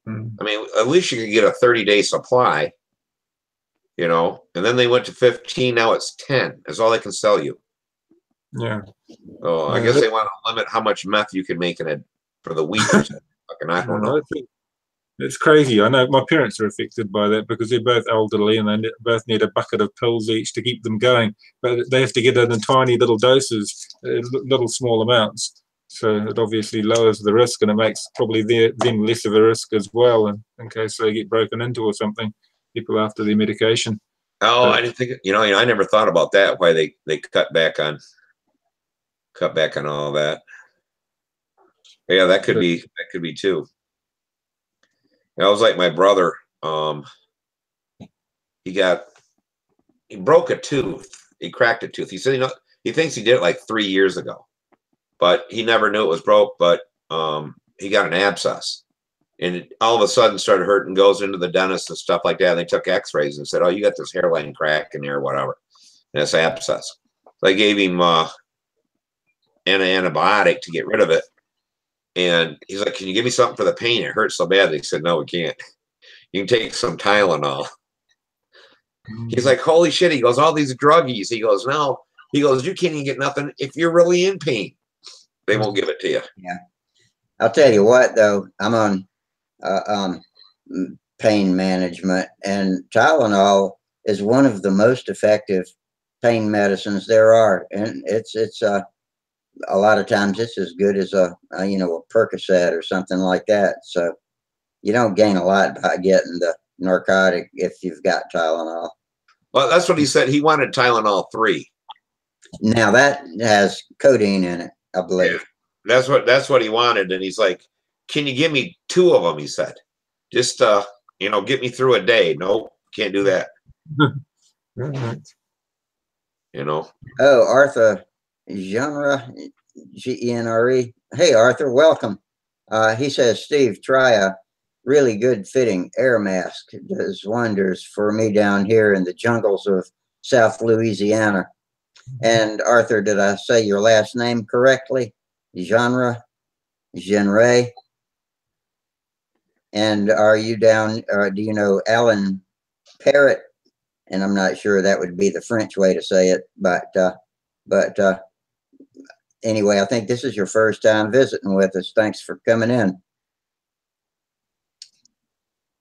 I mean, at least you can get a 30-day supply, and then they went to 15. Now it's 10. That's all they can sell you. Yeah. Oh, I guess they want to limit how much meth you can make in it for the week or something. I don't know. It's crazy. I know my parents are affected by that because they're both elderly and they both need a bucket of pills each to keep them going. But they have to get it in tiny little doses, little small amounts. So it obviously lowers the risk, and it makes probably them less of a risk as well in case they get broken into or something, people after their medication. Oh, I didn't think, I never thought about that, why they cut back on all that. Yeah, that could be too. I was like my brother, he got he broke a tooth. He cracked a tooth. He said, he thinks he did it like 3 years ago, but he never knew it was broke. But he got an abscess, and it all of a sudden started hurting. Goes into the dentist and stuff like that. And they took X-rays and said, "Oh, you got this hairline crack in there, or whatever, and it's abscess." They gave him an antibiotic to get rid of it, and he's like, "Can you give me something for the pain? It hurts so bad." They said, "No, we can't. You can take some Tylenol." He's like, "Holy shit." He goes, "All these druggies." He goes, "No." He goes, "You can't even get nothing if you're really in pain. They won't give it to you." Yeah. I'll tell you what, though, I'm on pain management, and Tylenol is one of the most effective pain medicines there are. And it's a lot of times it's as good as a Percocet or something like that. So you don't gain a lot by getting the narcotic if you've got Tylenol. Well, that's what he said. He wanted Tylenol 3. Now that has codeine in it, I believe. Yeah, that's what he wanted. And he's like, "Can you give me 2 of them?" He said, "Just get me through a day." No, can't do that. Oh, Arthur Genre, Genre. Hey, Arthur, welcome. He says, "Steve, try a really good fitting air mask. It does wonders for me down here in the jungles of South Louisiana." And Arthur, did I say your last name correctly? Genre? And are you down, do you know Alan Parrott? And I'm not sure that would be the French way to say it, but anyway, I think this is your first time visiting with us. Thanks for coming in.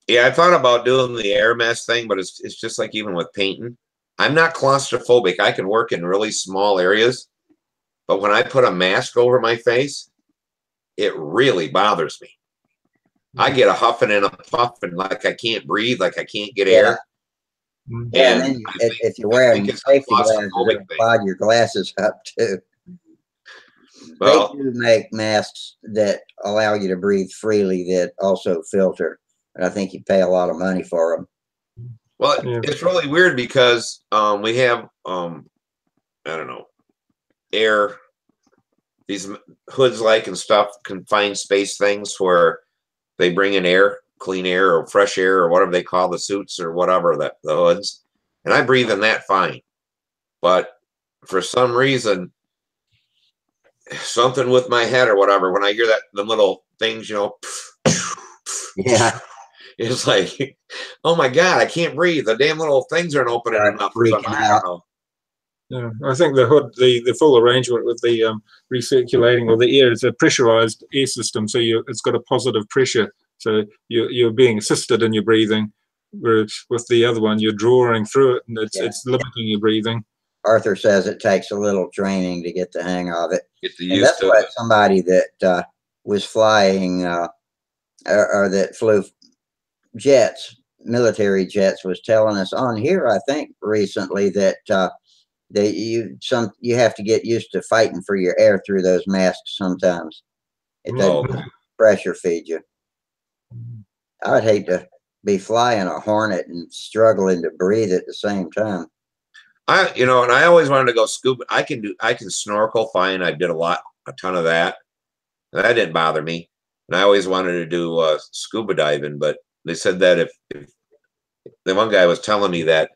Yeah, I thought about doing the air mask thing, but it's just like even with painting. I'm not claustrophobic. I can work in really small areas, but when I put a mask over my face, it really bothers me. I get a huffing and a puffing, like I can't breathe, like I can't get air. Yeah, and then if you're wearing safety glasses, it'll clog your glasses up too. Well, they do make masks that allow you to breathe freely that also filter, and I think you pay a lot of money for them. Well, it's really weird because we have I don't know, air, these hoods like and stuff, confined space things where they bring in air, clean air or fresh air or whatever they call the suits or whatever, the hoods, and I breathe in that fine. But for some reason, something with my head or whatever, when I hear the little things, yeah, it's like, oh my God, I can't breathe. The damn little things aren't opening enough for something. I don't know. Yeah, I think the hood, the full arrangement with the recirculating or the air is a pressurized air system, so it's got a positive pressure, so you're being assisted in your breathing. Whereas with the other one, you're drawing through it, and it's limiting your breathing. Arthur says it takes a little training to get the hang of it. And that's what somebody that was flying or that flew jets, military jets, was telling us on here, I think recently, that you have to get used to fighting for your air through those masks sometimes. It doesn't pressure feed you. I would hate to be flying a Hornet and struggling to breathe at the same time. And I always wanted to go scuba. I can snorkel fine. I did a ton of that. And that didn't bother me. And I always wanted to do scuba diving, but they said that if the one guy was telling me that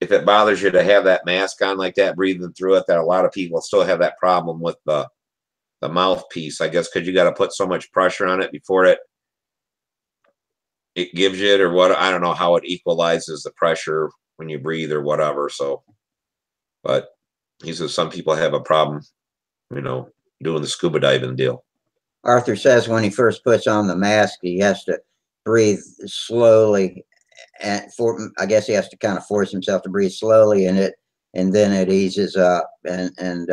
if it bothers you to have that mask on like that, breathing through it, that a lot of people still have that problem with the mouthpiece, I guess, because you got to put so much pressure on it before it gives you it, or what. I don't know how it equalizes the pressure when you breathe or whatever. So, but he says some people have a problem, doing the scuba diving deal. Arthur says when he first puts on the mask, he has to breathe slowly, and I guess he has to kind of force himself to breathe slowly in it, and then it eases up and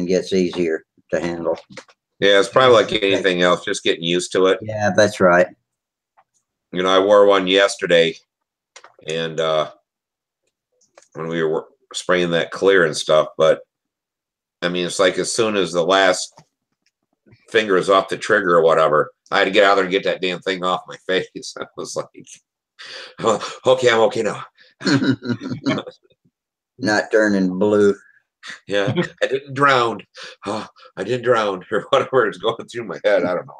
gets easier to handle. Yeah, it's probably like anything else, just getting used to it. Yeah, that's right. I wore one yesterday, and when we were spraying that clear and stuff, but I mean, it's like as soon as the last finger is off the trigger or whatever, I had to get out there and get that damn thing off my face. I was like, oh, okay, I'm okay now. not turning blue. Yeah, I didn't drown. Oh, I didn't drown, or whatever is going through my head. I don't know.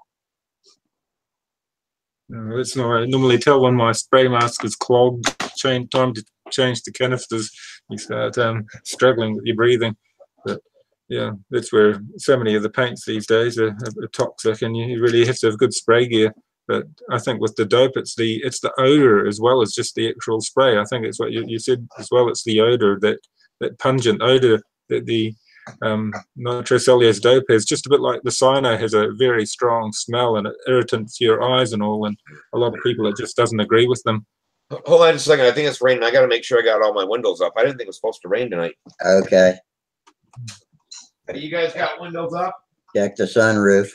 No, it's not. I normally tell when my spray mask is clogged, time to change the canisters. You start struggling with your breathing. But yeah, that's where so many of the paints these days are toxic, and you really have to have good spray gear. But I think with the dope, it's the odor as well as just the actual spray. I think it's what you said as well. It's the odor, that pungent odor that the nitrocellulose dope has, just a bit like the cyano has a very strong smell and it irritants your eyes and all. And a lot of people, it just doesn't agree with them. Hold on just a second. I think it's raining. I got to make sure I got all my windows up. I didn't think it was supposed to rain tonight. Okay. Hey, you guys got windows up? Check the sunroof.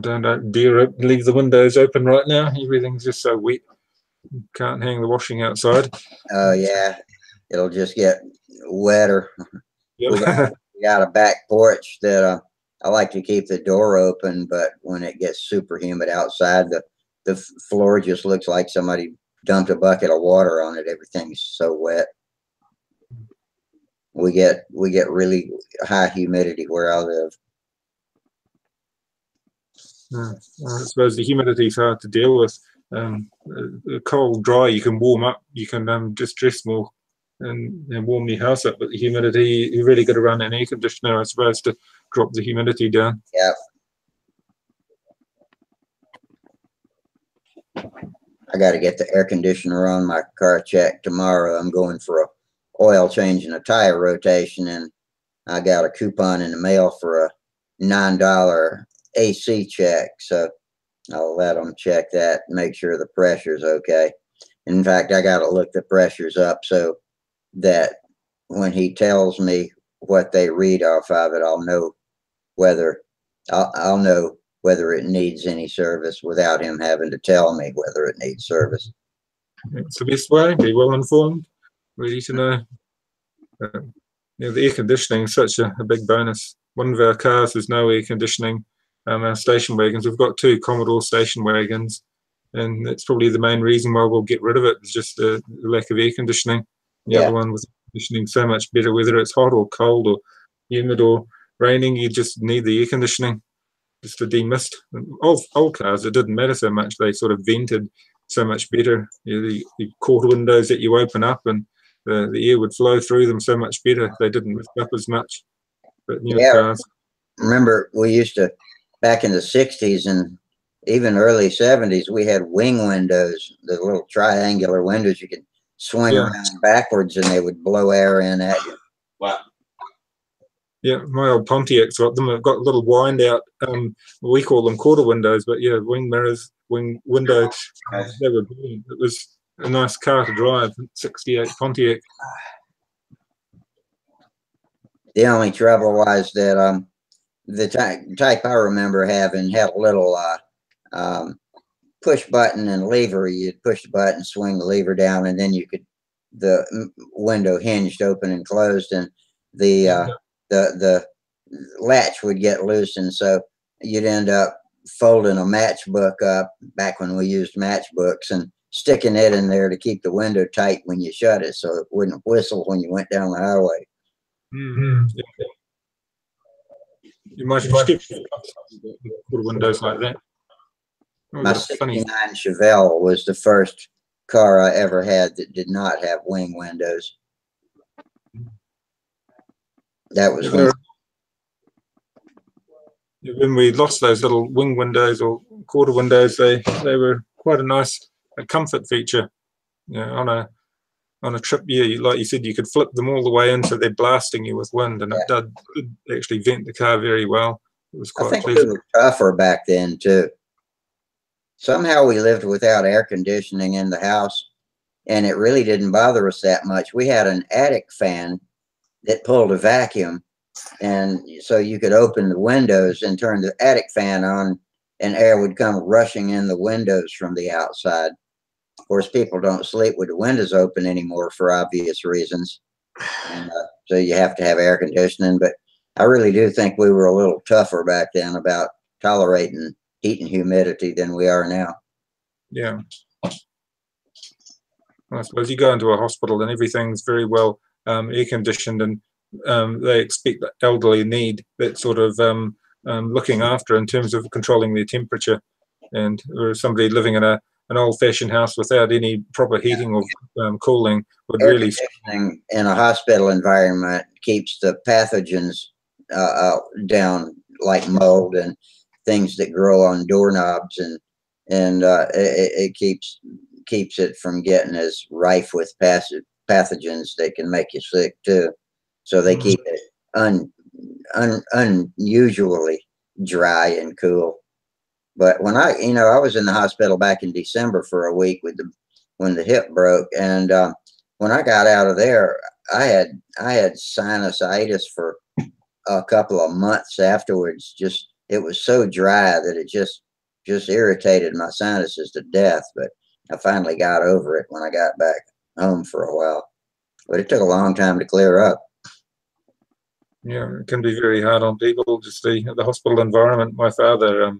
Don't dare leave the windows open right now. Everything's just so wet. Can't hang the washing outside. Oh yeah, it'll just get wetter. Yep. We got a back porch that I like to keep the door open, but when it gets super humid outside, the floor just looks like somebody dumped a bucket of water on it. Everything's so wet. We get really high humidity where I live. I suppose the humidity is hard to deal with. Cold, dry, you can warm up, you can just dress more and warm your house up. But the humidity, you really got to run an air conditioner, I suppose, to drop the humidity down. Yeah. I got to get the air conditioner on my car checked tomorrow. I'm going for a oil change and a tire rotation, and I got a coupon in the mail for a $9 AC check. So I'll let them check that, make sure the pressure's okay. In fact, I got to look the pressures up so that when he tells me what they read off of it, I'll know whether I'll know whether it needs any service without him having to tell me whether it needs service. It's the best way. Be well informed, ready to know. The air conditioning is such a big bonus. One of our cars has no air conditioning. Our station wagons, we've got 2 Commodore station wagons, and that's probably the main reason why we'll get rid of it. It's just the lack of air conditioning. The other one with conditioning so much better, whether it's hot or cold or humid or raining, you just need the air conditioning just to demist. Old cars, it didn't matter so much. They sort of vented so much better. The quarter windows that you open up and the air would flow through them so much better. They didn't lift up as much. But newer cars. Remember, we used to, back in the 60s and even early 70s, we had wing windows, the little triangular windows you could swing around backwards and they would blow air in at you. Wow. Yeah, my old Pontiac's got them. They've got little wind out. We call them quarter windows, but yeah, wing mirrors, wing windows. They were brilliant. It was a nice car to drive. 68 Pontiac. The only trouble was that the type I remember having had a little push button and lever. You'd push the button, swing the lever down, and then you could, the window hinged open and closed, and the latch would get loosened. So you'd end up folding a matchbook up, back when we used matchbooks, and sticking it in there to keep the window tight when you shut it, so it wouldn't whistle when you went down the highway. Mm-hmm. Yeah. You might have skipped windows like that. My '69 Chevelle was the first car I ever had that did not have wing windows. That was when we lost those little wing windows or quarter windows. They were quite a nice comfort feature. On a trip, like you said, you could flip them all the way in, so they're blasting you with wind, and it did actually vent the car very well. It was quite pleasant. We were tougher back then too. Somehow we lived without air conditioning in the house, and it really didn't bother us that much. We had an attic fan that pulled a vacuum, and so you could open the windows and turn the attic fan on, and air would come rushing in the windows from the outside. Of course, people don't sleep with the windows open anymore for obvious reasons, and so you have to have air conditioning. But I really do think we were a little tougher back then about tolerating heat and humidity than we are now. Yeah. I suppose you go into a hospital and everything's very well air conditioned, and they expect the elderly need that sort of looking after in terms of controlling their temperature. And somebody living in an old-fashioned house without any proper heating or cooling would Air really conditioning in a hospital environment keeps the pathogens down, like mold and things that grow on doorknobs, and it keeps it from getting as rife with pathogens that can make you sick too. So they keep it unusually dry and cool. But when I was in the hospital back in December for a week when the hip broke, and when I got out of there, I had sinusitis for a couple of months afterwards. Just, it was so dry that it just irritated my sinuses to death. But I finally got over it when I got back home for a while. But it took a long time to clear up. Yeah, it can be very hard on people, just the hospital environment. My father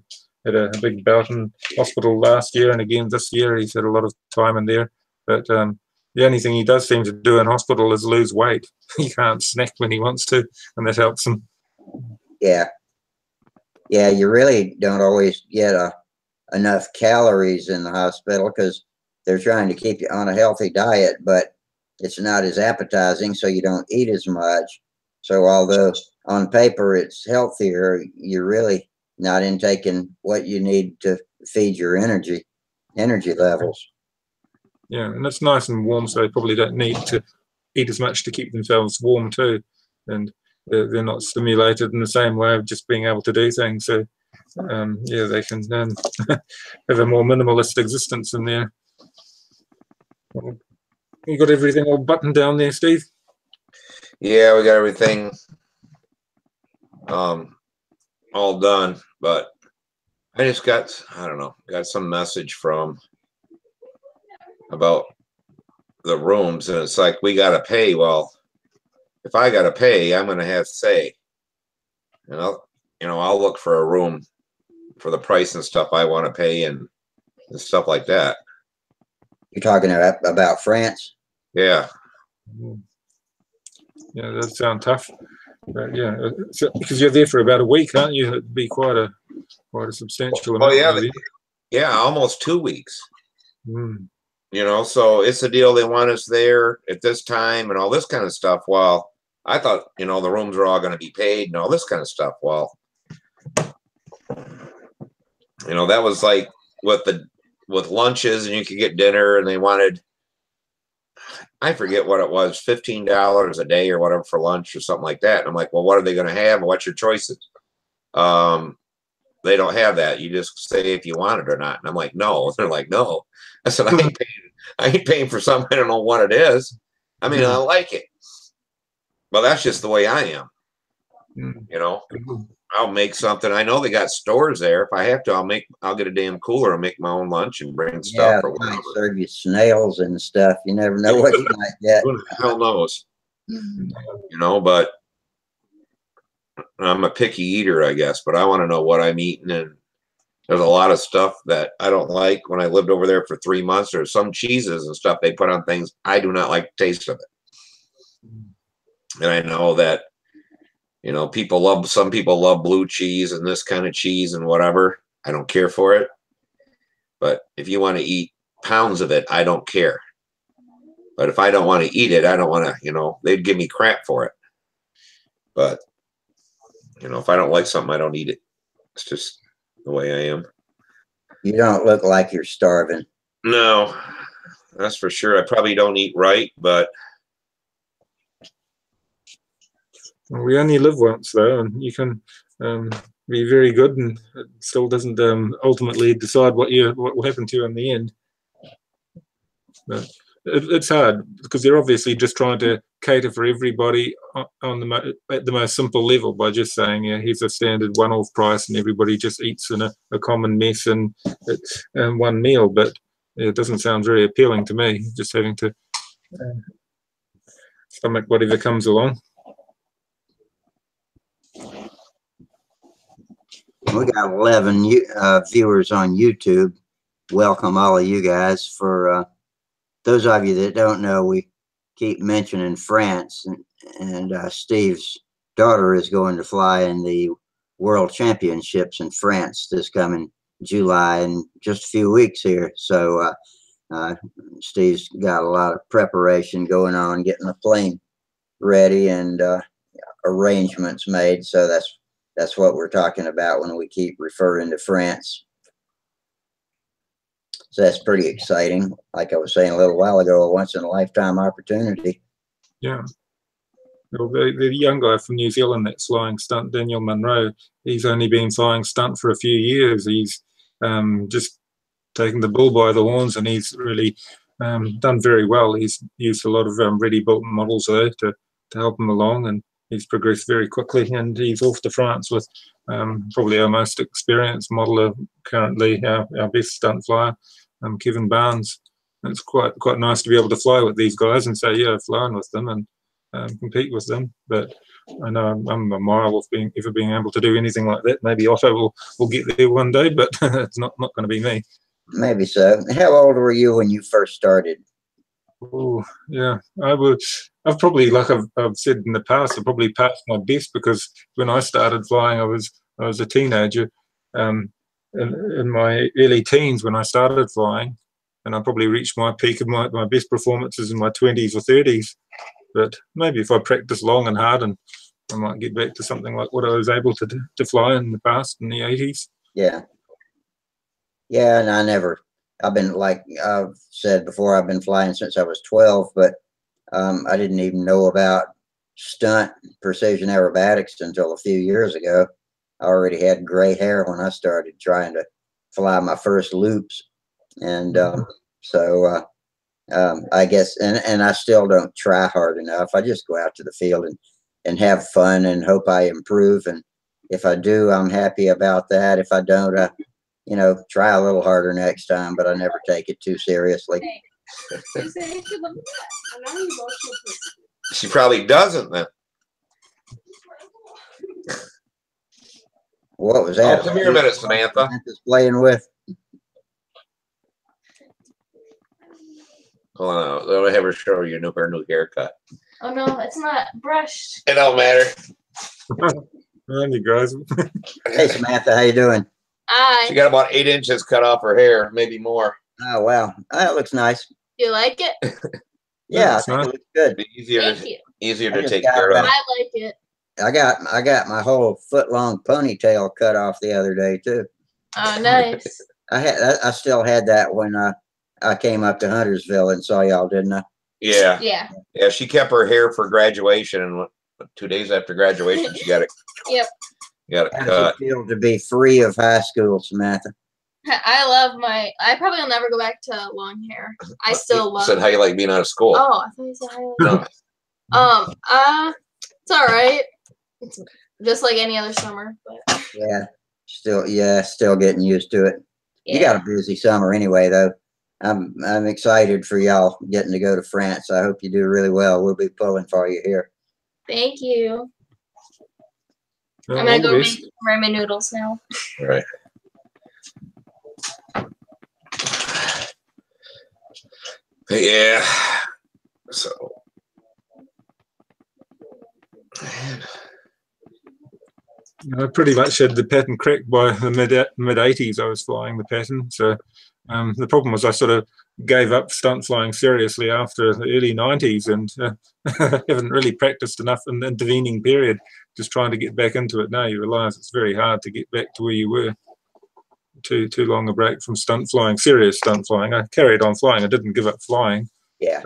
had a big bout in hospital last year, and again this year. He's had a lot of time in there. But the only thing he does seem to do in hospital is lose weight. He can't snack when he wants to, and that helps him. Yeah. Yeah, you really don't always get enough calories in the hospital because they're trying to keep you on a healthy diet, but it's not as appetizing, so you don't eat as much. So although on paper it's healthier, you're really not intaking what you need to feed your energy levels. Yeah, and it's nice and warm, so they probably don't need to eat as much to keep themselves warm too. And they're not stimulated in the same way of just being able to do things. So yeah, they can have a more minimalist existence in there. You got everything all buttoned down there, Steve? Yeah, we got everything all done, but I just got some message about the rooms, and it's like, we gotta pay. Well, if I gotta pay, I'm gonna have to say, I'll look for a room for the price and stuff I want to pay and stuff like that. You're talking about France? Yeah. Yeah, that sounds tough. But yeah, because you're there for about a week, aren't you? It'd be quite a substantial amount. Oh yeah, yeah, almost 2 weeks. Mm. So it's a deal. They want us there at this time and all this kind of stuff. Well, I thought, the rooms are all going to be paid and all this kind of stuff. Well, that was like with lunches, and you could get dinner, and they wanted, I forget what it was, $15 a day or whatever for lunch or something like that. And I'm like, well, what are they going to have? What's your choices? They don't have that. You just say if you want it or not. And I'm like, no. They're like, no. I said, I ain't paying for something I don't know what it is. I mean, I like it, but that's just the way I am. I'll make something. I know they got stores there. If I have to, I'll get a damn cooler and make my own lunch and bring stuff or whatever. Might serve you snails and stuff. You never know what you might get. Who the hell knows? But I'm a picky eater, I guess, but I want to know what I'm eating. And there's a lot of stuff that I don't like. When I lived over there for 3 months, there's some cheeses and stuff they put on things. I do not like the taste of it. And I know that, some people love blue cheese and this kind of cheese and whatever. I don't care for it. But if you want to eat pounds of it, I don't care. But if I don't want to eat it, I don't want to, they'd give me crap for it. But, if I don't like something, I don't eat it. It's just the way I am. You don't look like you're starving. No, that's for sure. I probably don't eat right, but we only live once, though, and you can be very good, and it still doesn't ultimately decide what will happen to you in the end. But it's hard because they're obviously just trying to cater for everybody at the most simple level by just saying, yeah, here's a standard one-off price, and everybody just eats in a common mess and it's one meal. But it doesn't sound very appealing to me, just having to stomach whatever comes along. We got 11 viewers on YouTube. Welcome all of you guys for those of you that don't know, we keep mentioning France, and Steve's daughter is going to fly in the World Championships in France this coming July in just a few weeks here. So Steve's got a lot of preparation going on, getting the plane ready and arrangements made. So that's what we're talking about when we keep referring to France. So that's pretty exciting. Like I was saying a little while ago, a once in a lifetime opportunity. Yeah. Well, the young guy from New Zealand that's flying stunt, Daniel Munro, he's only been flying stunt for a few years. He's just taken the bull by the horns, and he's really done very well. He's used a lot of ready-built models there to help him along, and he's progressed very quickly. And he's off to France with probably our most experienced modeler currently, our best stunt flyer, Kevin Barnes. And it's quite nice to be able to fly with these guys and say, yeah, I've flown with them and compete with them. But I know I'm a mile off ever being able to do anything like that. Maybe Otto will get there one day, but it's not going to be me. Maybe so. How old were you when you first started? Oh, yeah. I've probably, like I've said in the past, I probably passed my best, because when I started flying, I was a teenager, in my early teens when I started flying, and I probably reached my peak of my best performances in my 20s or 30s. But maybe if I practice long and hard, and I might get back to something like what I was able to fly in the past, in the 80s. Yeah. Yeah, and I've been, like I've said before, I've been flying since I was 12, but I didn't even know about stunt precision aerobatics until a few years ago. I already had gray hair when I started trying to fly my first loops. And so I guess, and I still don't try hard enough. I just go out to the field and have fun and hope I improve. And if I do, I'm happy about that. If I don't, try a little harder next time, but I never take it too seriously. She probably doesn't then. What was that? Oh, come here a minute, Samantha. Samantha's playing with. Hold on, let me have her show you her new haircut. Oh no, it's not brushed. It don't matter. You guys. Hey Samantha, how you doing? She got about 8 inches cut off her hair, maybe more. Oh wow, that looks nice. You like it? Yeah, I think it looks good. Be easier Thank you. Easier I to just take got care of. I like it. I got my whole foot-long ponytail cut off the other day too. Oh, nice. I still had that when I came up to Huntersville and saw y'all, didn't I? Yeah. Yeah. Yeah, she kept her hair for graduation, and 2 days after graduation, she got it. Yep. Got it How cut. does it feel to be free of high school, Samantha? I love I probably will never go back to long hair. I still love Said how you like being out of school. Oh, I thought you said how you No. it's all right. It's just like any other summer, but Yeah, still getting used to it. yeah. You got a busy summer anyway, though. I'm excited for y'all getting to go to France. I hope you do really well. We'll be pulling for you here. Thank you. Well, I'm gonna all go the make best. ramen noodles now. Right. Yeah. So. I pretty much had the pattern cracked by the mid 80s. I was flying the pattern. So the problem was I sort of gave up stunt flying seriously after the early 90s, and haven't really practiced enough in the intervening period. Just trying to get back into it now. You realise it's very hard to get back to where you were. Too long a break from stunt flying, serious stunt flying. I carried on flying. I didn't give up flying. Yeah.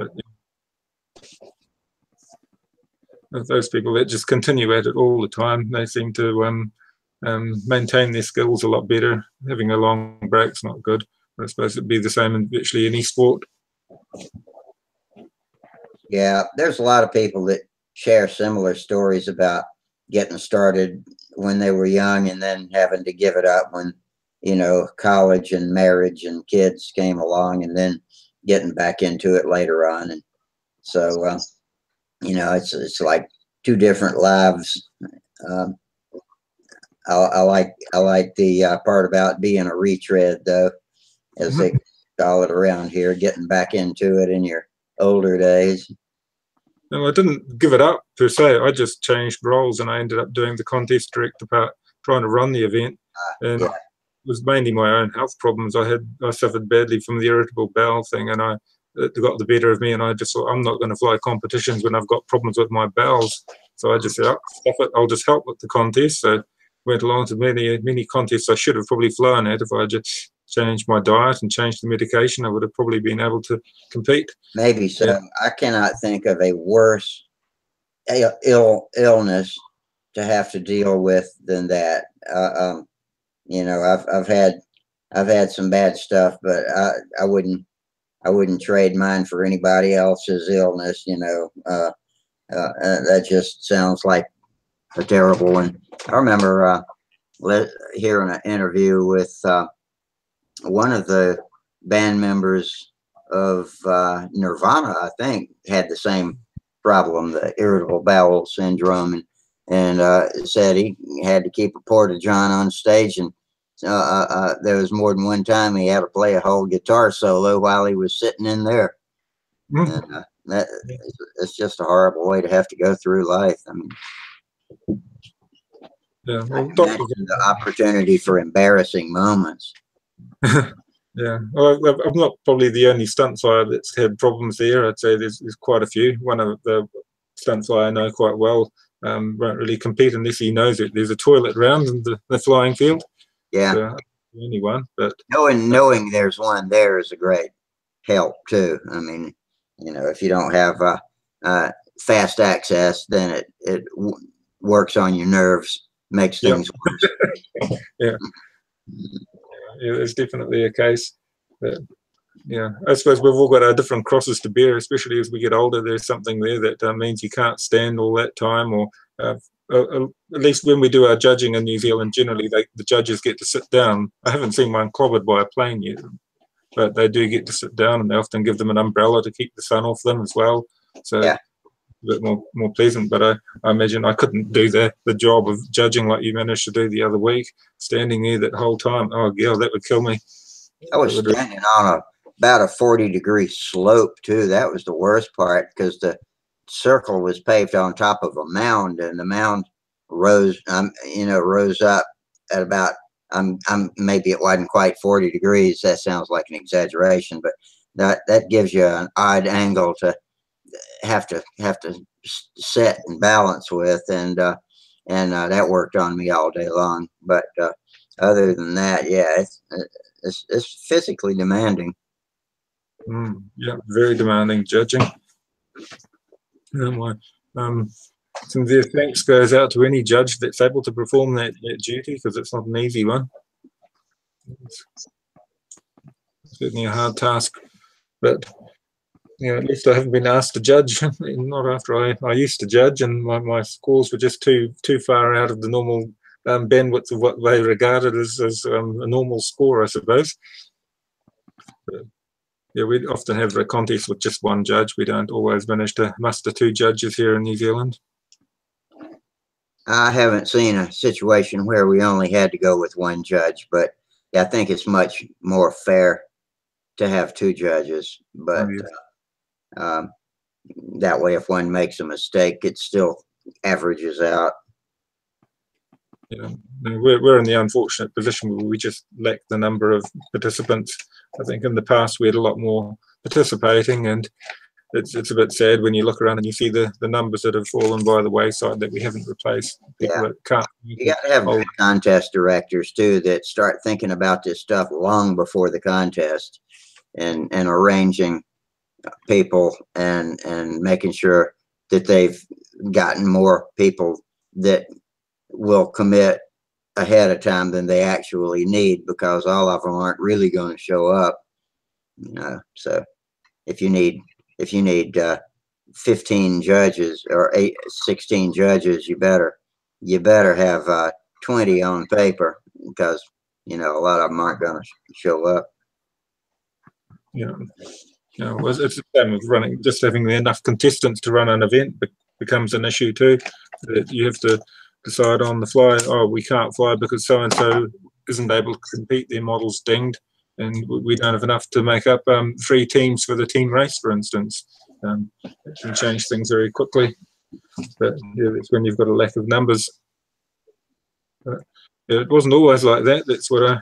But those people that just continue at it all the time, they seem to maintain their skills a lot better. Having a long break's not good. But I suppose it'd be the same in virtually any sport. Yeah, there's a lot of people that share similar stories about getting started when they were young and then having to give it up when, college and marriage and kids came along, and then getting back into it later on. And so, it's like two different lives. I like the part about being a retread, though, as solid around here, getting back into it in your older days? No, I didn't give it up per se. I just changed roles and I ended up doing the contest director part, trying to run the event. And Yeah. it was mainly my own health problems. I suffered badly from the irritable bowel thing, and it got the better of me. And I just thought, I'm not going to fly competitions when I've got problems with my bowels. So I just said, oh, stuff it. I'll just help with the contest. So went along to many contests I should have probably flown at. If I just changed my diet and changed the medication, I would have probably been able to compete. Maybe so. Yeah. I cannot think of a worse illness to have to deal with than that. You know, I've had some bad stuff, but I wouldn't trade mine for anybody else's illness. You know, that just sounds like a terrible one. I remember hearing an interview with one of the band members of Nirvana, I think, had the same problem, the irritable bowel syndrome, and said he had to keep a porta-john on stage, and there was more than one time he had to play a whole guitar solo while he was sitting in there. And, it's just a horrible way to have to go through life. I mean, Yeah, I well, can imagine the opportunity for embarrassing moments. yeah, well, I'm not probably the only stunt flyer that's had problems there. I'd say there's quite a few. One of the stunt flyer I know quite well won't really compete unless he knows it. There's a toilet round in the flying field. Yeah, So, the only one, but knowing there's one there is a great help too. I mean, you know, if you don't have fast access, then it works on your nerves, makes things worse. Yeah, it's definitely a case. But, yeah, I suppose we've all got our different crosses to bear, especially as we get older. There's something there that means you can't stand all that time, or at least when we do our judging in New Zealand, generally the judges get to sit down. I haven't seen one clobbered by a plane yet, but they do get to sit down, and they often give them an umbrella to keep the sun off them as well. So yeah. a bit more pleasant. But I imagine I couldn't do the job of judging like you managed to do the other week, standing there that whole time. Oh, yeah, that would kill me. I was standing on about a 40-degree slope too. That was the worst part, because the circle was paved on top of a mound, and the mound rose up at about maybe it wasn't quite 40 degrees. That sounds like an exaggeration, but that gives you an odd angle to have to set and balance with, and that worked on me all day long. But other than that, yeah, it's physically demanding. Yeah, very demanding judging. Some of their thanks goes out to any judge that's able to perform that duty, because it's not an easy one. It's certainly a hard task, but yeah, at least I haven't been asked to judge. Not after I used to judge, and my scores were just too far out of the normal bandwidth of what they regarded as a normal score, I suppose. But, yeah, we often have a contest with just one judge. We don't always manage to muster two judges here in New Zealand. I haven't seen a situation where we only had to go with one judge, but I think it's much more fair to have two judges. But that way, if one makes a mistake, it still averages out. Yeah, we're in the unfortunate position where we just lack the number of participants. I think in the past we had a lot more participating, and it's a bit sad when you look around and you see the numbers that have fallen by the wayside that we haven't replaced. People that can't. You got to have contest directors too that start thinking about this stuff long before the contest, and arranging people and making sure that they've gotten more people that will commit ahead of time than they actually need, because all of them aren't really going to show up. You know, so if you need 15 judges or 16 judges, you better have 20 on paper, because you know a lot of them aren't going to show up. Yeah. Yeah, well, it's the same with running. Just having enough contestants to run an event becomes an issue too. That you have to decide on the fly. Oh, we can't fly because so and so isn't able to compete. Their model's dinged. and we don't have enough to make up 3 teams for the team race, for instance. It can change things very quickly. But yeah, it's when you've got a lack of numbers. But, yeah, it wasn't always like that. That's what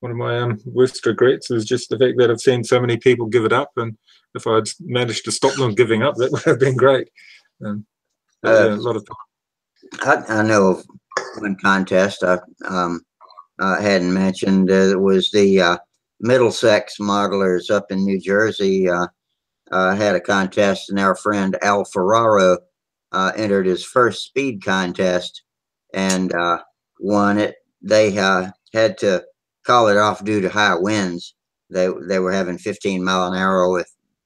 one of my worst regrets is just the fact that I've seen so many people give it up, and if I'd managed to stop them giving up, that would have been great. Yeah, a lot of. I know of one contest I hadn't mentioned. It was the Middlesex modelers up in New Jersey had a contest, and our friend Al Ferraro entered his first speed contest and won it. They had to call it off due to high winds. They were having 15 mile an hour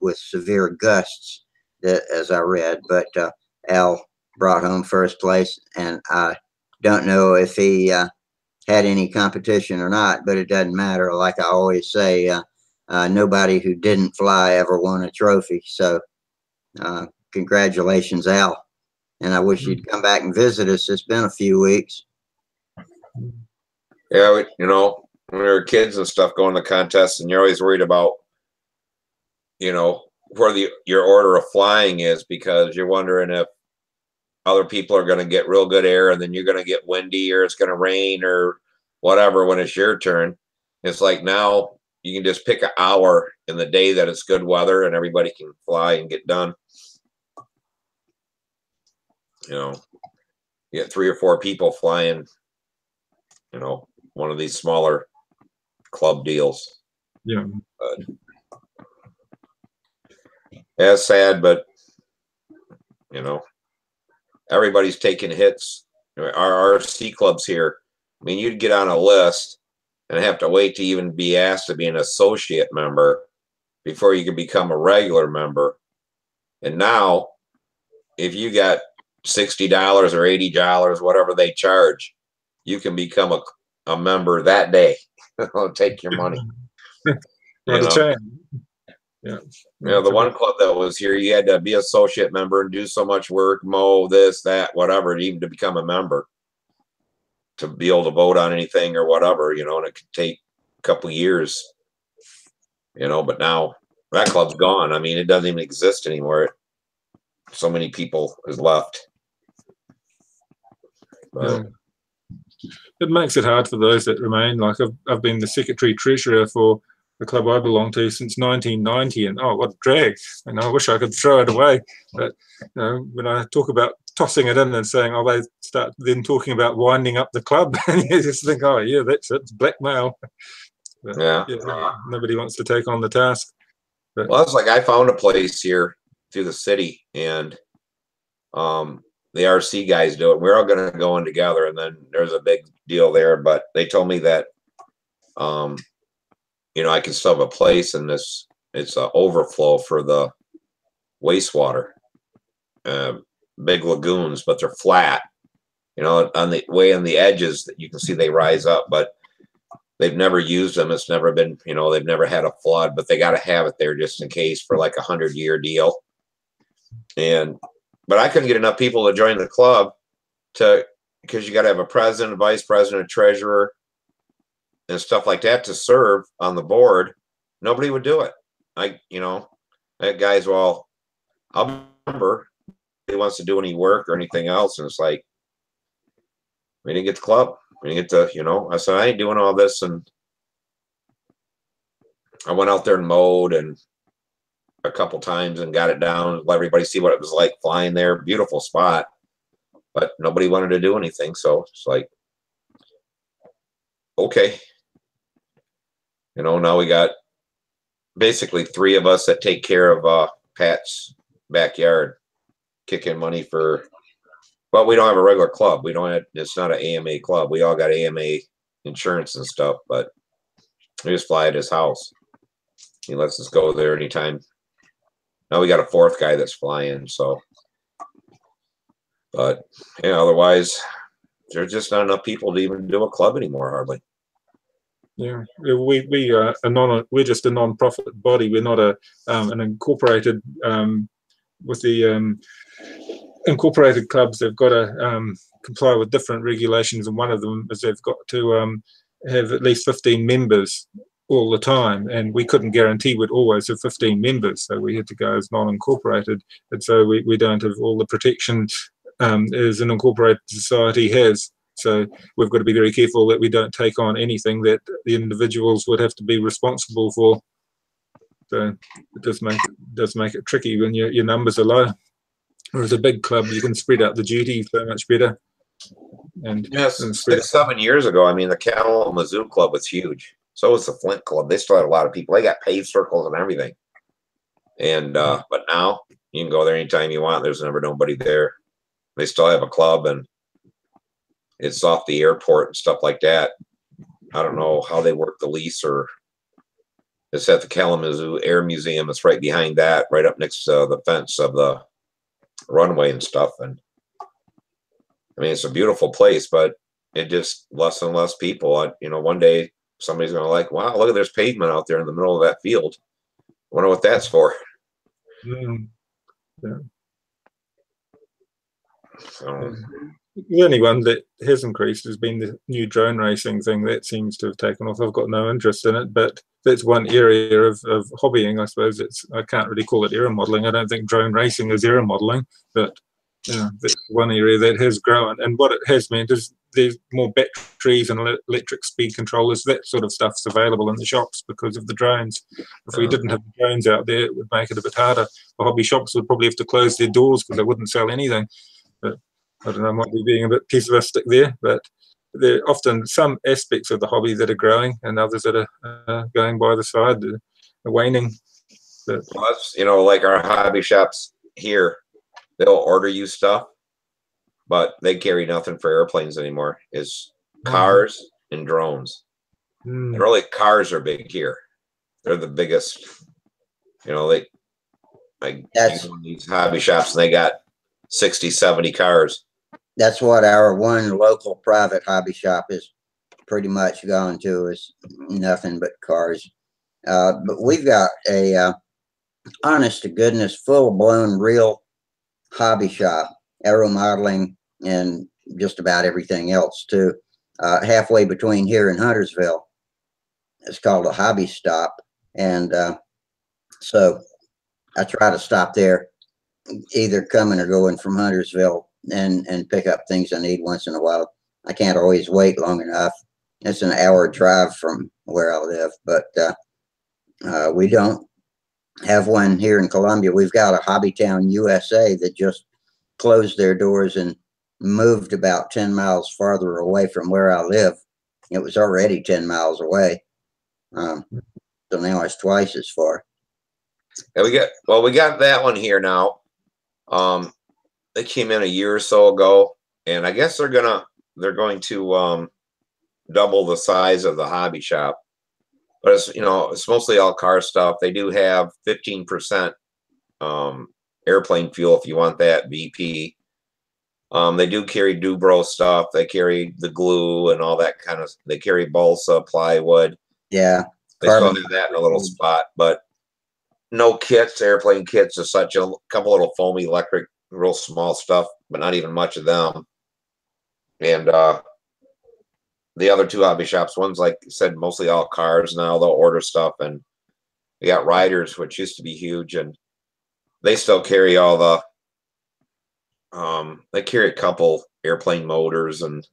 with severe gusts, as I read. But Al brought home first place, and I don't know if he had any competition or not, but it doesn't matter. Like I always say, nobody who didn't fly ever won a trophy. So congratulations, Al. And I wish you'd come back and visit us. It's been a few weeks. Yeah, when we were kids and stuff going to contests, and you're always worried about, where your order of flying is, because you're wondering if other people are going to get real good air and then you're going to get windy or it's going to rain or whatever when it's your turn. It's like now you can just pick an hour in the day that it's good weather and everybody can fly and get done. You get 3 or 4 people flying, one of these smaller club deals. Yeah. Yeah, it's sad, but everybody's taking hits. Our RC clubs here, I mean, you'd get on a list and have to wait to even be asked to be an associate member before you could become a regular member. And now, if you got $60 or $80, whatever they charge, you can become a member that day. Take your money. Not a change. Yeah. The one club that was here, you had to be an associate member and do so much work, mow this, that, whatever, even to become a member, to be able to vote on anything or whatever, and it could take a couple years, but now that club's gone. I mean, it doesn't even exist anymore. So many people is left. But, it makes it hard for those that remain. Like I've been the secretary treasurer for the club I belong to since 1990, and what a drag! And I wish I could throw it away. But when I talk about tossing it in and saying, they start then talking about winding up the club, and you just think, yeah, that's it, it's blackmail. But, yeah, nobody wants to take on the task. But, well, it's like I found a place here through the city, and the RC guys do it. We're all going to go in together, and then there's a big deal there. But they told me that, I can still have a place, and it's an overflow for the wastewater, big lagoons, but they're flat. On the way on the edges that you can see they rise up, but they've never used them. It's never been, they've never had a flood, but they got to have it there just in case for like 100-year deal. But I couldn't get enough people to join the club because you got to have a president, a vice president, a treasurer, and stuff like that to serve on the board. Nobody would do it. That guy's, well, I'll be a member. He wants to do any work or anything else, and it's like, we didn't get the club. We didn't get the, I said, I ain't doing all this, and I went out there and mowed and a couple times and got it down, let everybody see what it was like flying there. Beautiful spot, but nobody wanted to do anything. So it's like, okay, now we got basically 3 of us that take care of Pat's backyard, kicking money for, but we don't have a regular club. We don't have, it's not an AMA club. We all got AMA insurance and stuff, but we just fly at his house. He lets us go there anytime. Now we got a 4th guy that's flying, so. But yeah, otherwise, there's just not enough people to even do a club anymore, hardly. Yeah, we're just a non-profit body. We're not an incorporated. With the incorporated clubs, they've got to comply with different regulations, and one of them is they've got to have at least 15 members all the time, and we couldn't guarantee we'd always have 15 members, so we had to go as non-incorporated, and so we don't have all the protection as an incorporated society has. So we've got to be very careful that we don't take on anything that the individuals would have to be responsible for. So it does make it tricky when your numbers are low. Whereas a big club, you can spread out the duty so much better. And yes, and 6-7 years ago, I mean, the Kalamazoo Club was huge. So was the Flint Club. They still had a lot of people. They got paved circles and everything. And but now you can go there anytime you want. There's never nobody there. They still have a club, and it's off the airport and stuff like that. I don't know how they work the lease, or it's at the Kalamazoo Air Museum. It's right behind that, right up next to the fence of the runway and stuff. And I mean, it's a beautiful place, but it just less and less people. You know, one day somebody's going to like, wow, look at there's pavement out there in the middle of that field. Wonder what that's for. Mm, yeah. So, the only one that has increased has been the new drone racing thing. That seems to have taken off. I've got no interest in it, but that's one area of hobbying, I suppose. I can't really call it aeromodeling. I don't think drone racing is aeromodeling, but that's one area that has grown. And what it has meant is there's more batteries and electric speed controllers. That sort of stuff's available in the shops because of the drones. If we didn't have the drones out there, it would make it a bit harder. The hobby shops would probably have to close their doors because they wouldn't sell anything. But I don't know, I might be being a bit pessimistic there, but there are often some aspects of the hobby that are growing and others that are going by the side, are waning. But, well, that's, you know, like our hobby shops here, they'll order you stuff, but they carry nothing for airplanes anymore. It's cars and drones. And really, cars are big here. They're the biggest. You know, they like these hobby shops, and they got 60, 70 cars. That's what our one local private hobby shop is pretty much gone to, is nothing but cars. But we've got a honest to goodness, full-blown real hobby shop, aeromodeling, and just about everything else too. Halfway between here and Huntersville. It's called a hobby stop. And so I try to stop there, either coming or going from Huntersville, and pick up things I need once in a while. I can't always wait long enough. It's an hour drive from where I live, but we don't have one here in Columbia. We've got a Hobbytown USA that just closed their doors and moved about 10 miles farther away from where I live. It was already 10 miles away. So now it's twice as far. And we got that one here now. They came in a year or so ago, and I guess they're going to double the size of the hobby shop. But it's, you know, it's mostly all car stuff. They do have 15% airplane fuel if you want that, BP. They do carry Dubro stuff. They carry the glue and all that kind of. They carry balsa, plywood. Yeah, they still have that in a little spot, but no kits, airplane kits. Just such a couple little foamy electric, real small stuff, but not even much of them. And the other two hobby shops, one's like I said, mostly all cars now. They'll order stuff, and we got riders, which used to be huge, and they still carry all the. They carry a couple airplane motors and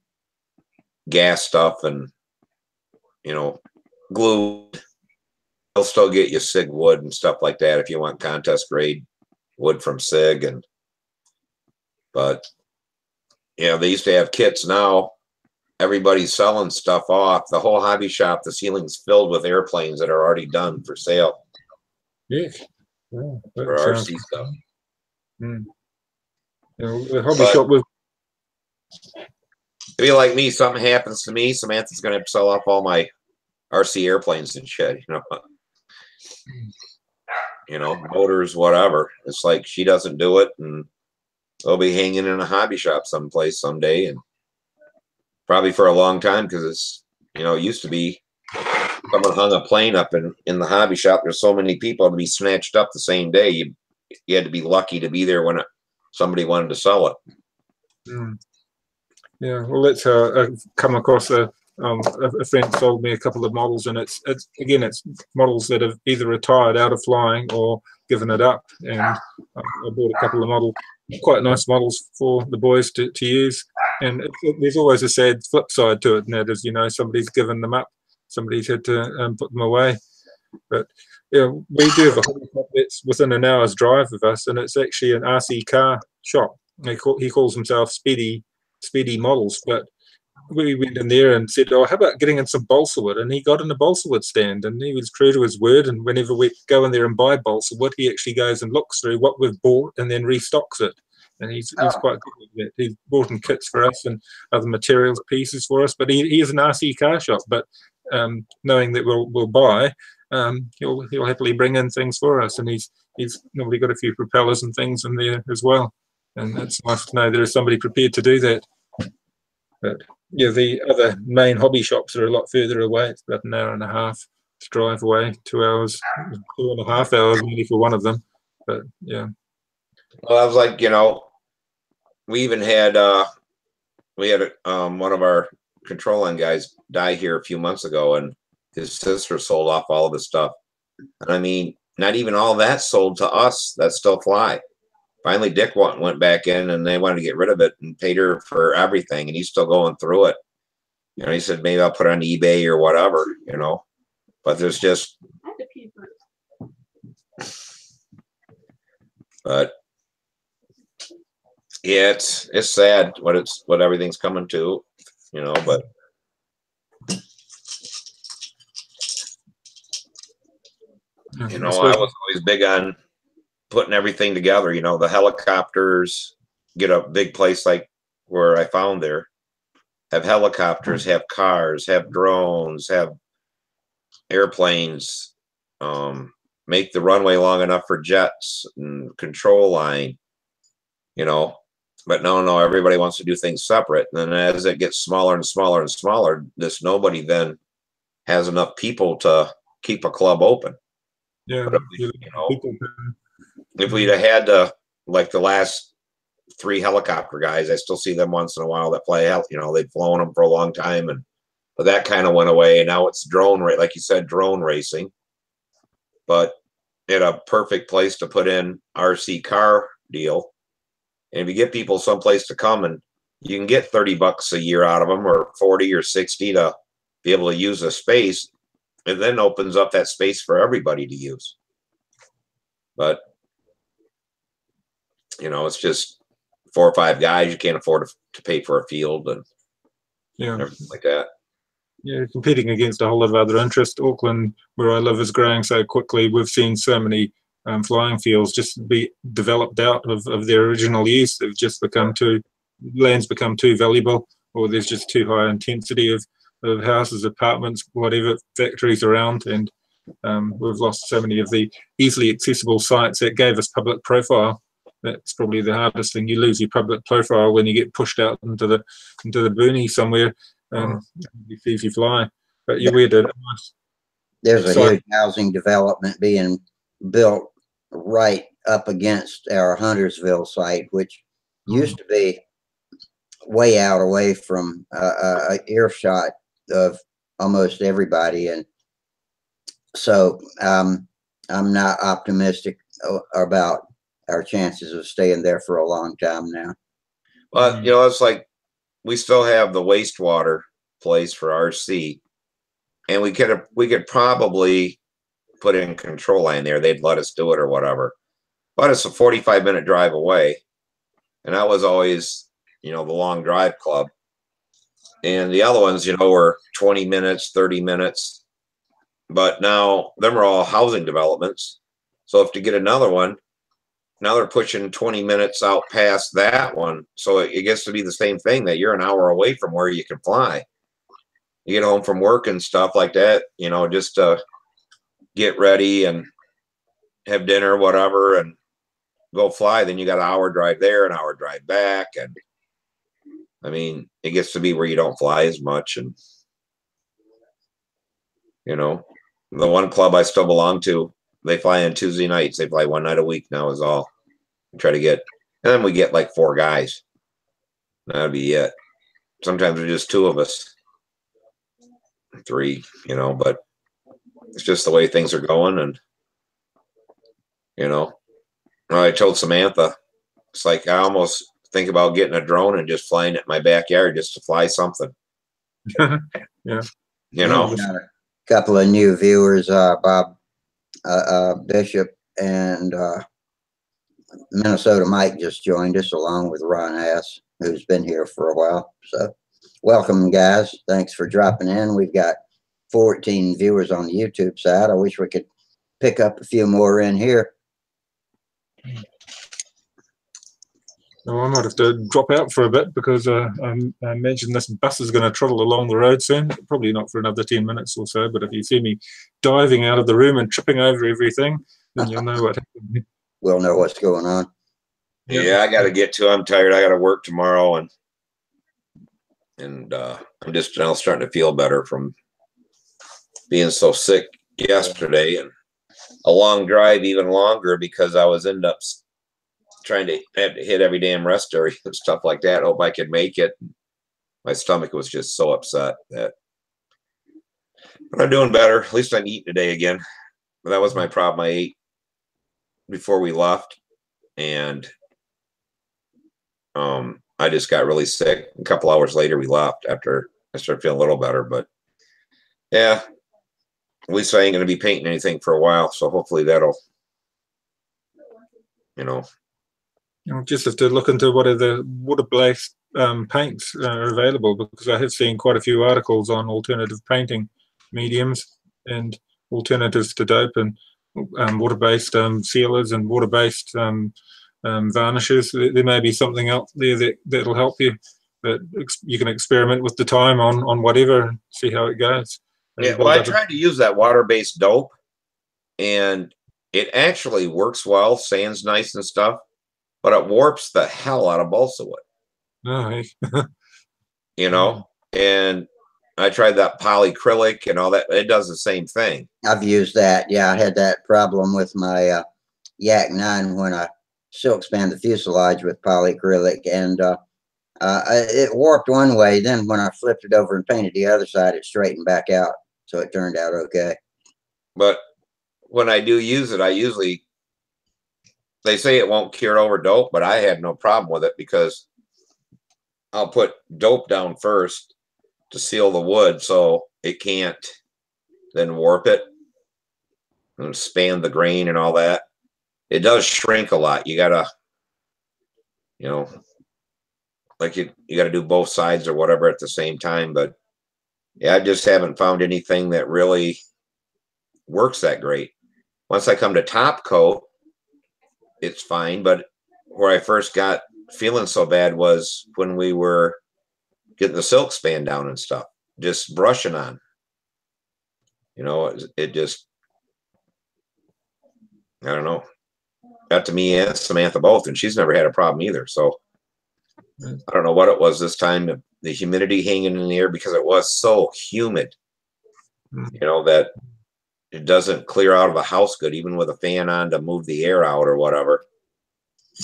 gas stuff, and you know, glue. They'll still get you SIG wood and stuff like that if you want contest grade wood from SIG. And but yeah, they used to have kits. Now everybody's selling stuff off. The whole hobby shop, the ceiling's filled with airplanes that are already done for sale. Yes. Yeah, for RC stuff. You know, the hobby shop was. If you like me, something happens to me, Samantha's going to sell off all my RC airplanes and shit. You know, motors, whatever. It's like she doesn't do it, and they'll be hanging in a hobby shop someplace someday, and probably for a long time, because it's, you know, it used to be someone hung a plane up in the hobby shop. There's so many people to be snatched up the same day. You had to be lucky to be there when somebody wanted to sell it. Yeah, well, that's how I've come across a a friend sold me a couple of models, and it's models that have either retired out of flying or given it up. And I bought a couple of models, quite nice models for the boys to use. And there's always a sad flip side to it, and that is, you know, somebody's given them up, somebody's had to put them away. But yeah, we do have a hobby shop that's within an hour's drive of us, and it's actually an RC car shop. He calls himself Speedy Models, but we went in there and said, "Oh, how about getting in some balsa wood?" And he got in a balsa wood stand, and he was true to his word. And whenever we go in there and buy balsa wood, he actually goes and looks through what we've bought and then restocks it. And he's quite good at that. He's bought in kits for us and other materials pieces for us. But he is an RC car shop. But knowing that we'll buy, he'll happily bring in things for us. And he's normally got a few propellers and things in there as well. And it's nice to know there is somebody prepared to do that. But yeah, the other main hobby shops are a lot further away. It's about an hour and a half to drive away, 2 hours, 2.5 hours maybe for one of them. But yeah. Well, I was like, you know, we even had one of our control line guys die here a few months ago, and his sister sold off all of his stuff. And I mean, not even all that sold to us that still fly. Finally, Dick went back in, and they wanted to get rid of it and paid her for everything, and he's still going through it. You know, he said, maybe I'll put it on eBay or whatever, you know. But there's just, but yeah, it's sad what everything's coming to, you know. But you know, I was always big on putting everything together. You know, the helicopters, get a big place like where I found there, have helicopters, have cars, have drones, have airplanes, make the runway long enough for jets and control line, you know. But no, everybody wants to do things separate. And then as it gets smaller and smaller and smaller, nobody then has enough people to keep a club open. Yeah, but if we'd have had like the last 3 helicopter guys, I still see them once in a while that fly out. You know, they've flown them for a long time, but that kind of went away. And now it's drone, like you said, drone racing. But at a perfect place to put in RC car deal. And if you get people someplace to come, and you can get $30 a year out of them, or 40 or 60 to be able to use a space, it then opens up that space for everybody to use. But you know, it's just 4 or 5 guys. You can't afford to pay for a field and everything like that. Yeah, competing against a whole lot of other interests. Auckland, where I live, is growing so quickly. We've seen so many flying fields just be developed out of their original use. They've just become land's become too valuable, or there's just too high intensity of houses, apartments, whatever, factories around, and we've lost so many of the easily accessible sites that gave us public profile. That's probably the hardest thing. You lose your public profile when you get pushed out into the boonies somewhere. You see if you fly, but you weird. There's a huge housing development being built right up against our Huntersville site, which used to be way out away from earshot of almost everybody, and so I'm not optimistic about our chances of staying there for a long time now. But you know, it's like we still have the wastewater place for RC, and we could probably put in control line there. They'd let us do it or whatever. But it's a 45-minute drive away, and that was always, you know, the long drive club. And the other ones, you know, were 20 minutes, 30 minutes. But now them are all housing developments. So if to get another one, now they're pushing 20 minutes out past that one. So it gets to be the same thing, that you're an hour away from where you can fly. You get home from work and stuff like that, you know, just to get ready and have dinner, whatever, and go fly. Then you got an hour drive there, an hour drive back. And I mean, it gets to be where you don't fly as much. And, you know, the one club I still belong to, they fly on Tuesday nights. They fly 1 night a week now is all. We try to get, and then we get like 4 guys. That'd be it. Sometimes there's just 2 of us. 3, you know, but it's just the way things are going. And, you know, I told Samantha, it's like I almost think about getting a drone and just flying it in my backyard just to fly something. Yeah. You know, Got a couple of new viewers, Bob Bishop and Minnesota Mike just joined us, along with Ron Ass, who's been here for a while. So welcome, guys. Thanks for dropping in. We've got 14 viewers on the YouTube side. I wish we could pick up a few more in here. No, I might have to drop out for a bit because I mentioned this bus is going to trundle along the road soon. Probably not for another 10 minutes or so, but if you see me diving out of the room and tripping over everything, then you'll know what happened. We'll know what's going on. yeah, I got to get to. I'm tired. I got to work tomorrow, and I'm just now starting to feel better from being so sick yesterday, and a long drive even longer because I was end up trying to have to hit every damn rest area and stuff like that. Hope I could make it. My stomach was just so upset that. But I'm doing better. At least I'm eating today again. But that was my problem. I ate before we left, and I just got really sick. A couple hours later, we left after I started feeling a little better. But yeah, at least I ain't going to be painting anything for a while. So hopefully that'll, you know. I'll just have to look into what are the water-based paints are available, because I have seen quite a few articles on alternative painting mediums and alternatives to dope, and water-based sealers and water-based varnishes. There may be something else there that'll help you. But you can experiment with the time on whatever and see how it goes. Yeah, well, I tried to use that water-based dope, and it actually works well. Sand's nice and stuff, but it warps the hell out of balsa wood. Oh, hey. You know, and I tried that polyacrylic and all that. It does the same thing. I've used that. Yeah, I had that problem with my Yak 9 when I silk spanned the fuselage with polyacrylic, and it warped one way. Then when I flipped it over and painted the other side, it straightened back out. So it turned out okay. But when I do use it, I usually, they say it won't cure over dope, but I had no problem with it because I'll put dope down first to seal the wood so it can't then warp it and span the grain and all that. It does shrink a lot. You gotta, you know, like you got to do both sides or whatever at the same time. But yeah, I just haven't found anything that really works that great. Once I come to top coat, it's fine. But where I first got feeling so bad was when we were getting the silk span down and stuff, just brushing on. You know, it just, I don't know. Got to me and Samantha both, and she's never had a problem either. So I don't know what it was this time. The humidity hanging in the air, because it was so humid, you know, that it doesn't clear out of the house good, even with a fan on to move the air out or whatever.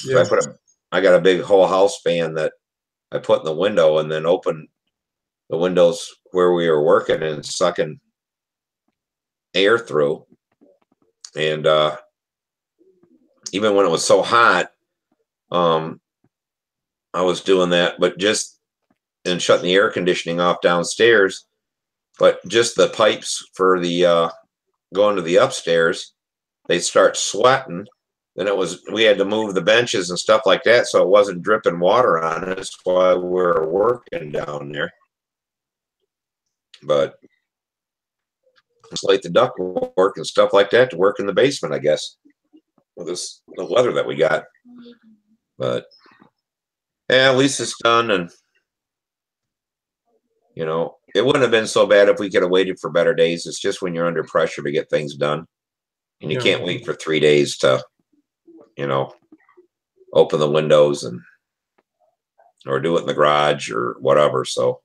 Yeah. So I got a big whole house fan that I put in the window and then open the windows where we were working and sucking air through. And even when it was so hot, I was doing that, but just and shutting the air conditioning off downstairs, but just the pipes for the going to the upstairs, they start sweating. Then we had to move the benches and stuff like that, so it wasn't dripping water on us while we were working down there. But it's like the duct work and stuff like that to work in the basement, I guess, with the weather that we got. But yeah, at least it's done, and you know, it wouldn't have been so bad if we could have waited for better days. It's just when you're under pressure to get things done, and you can't wait for 3 days to, you know, open the windows or do it in the garage or whatever. So,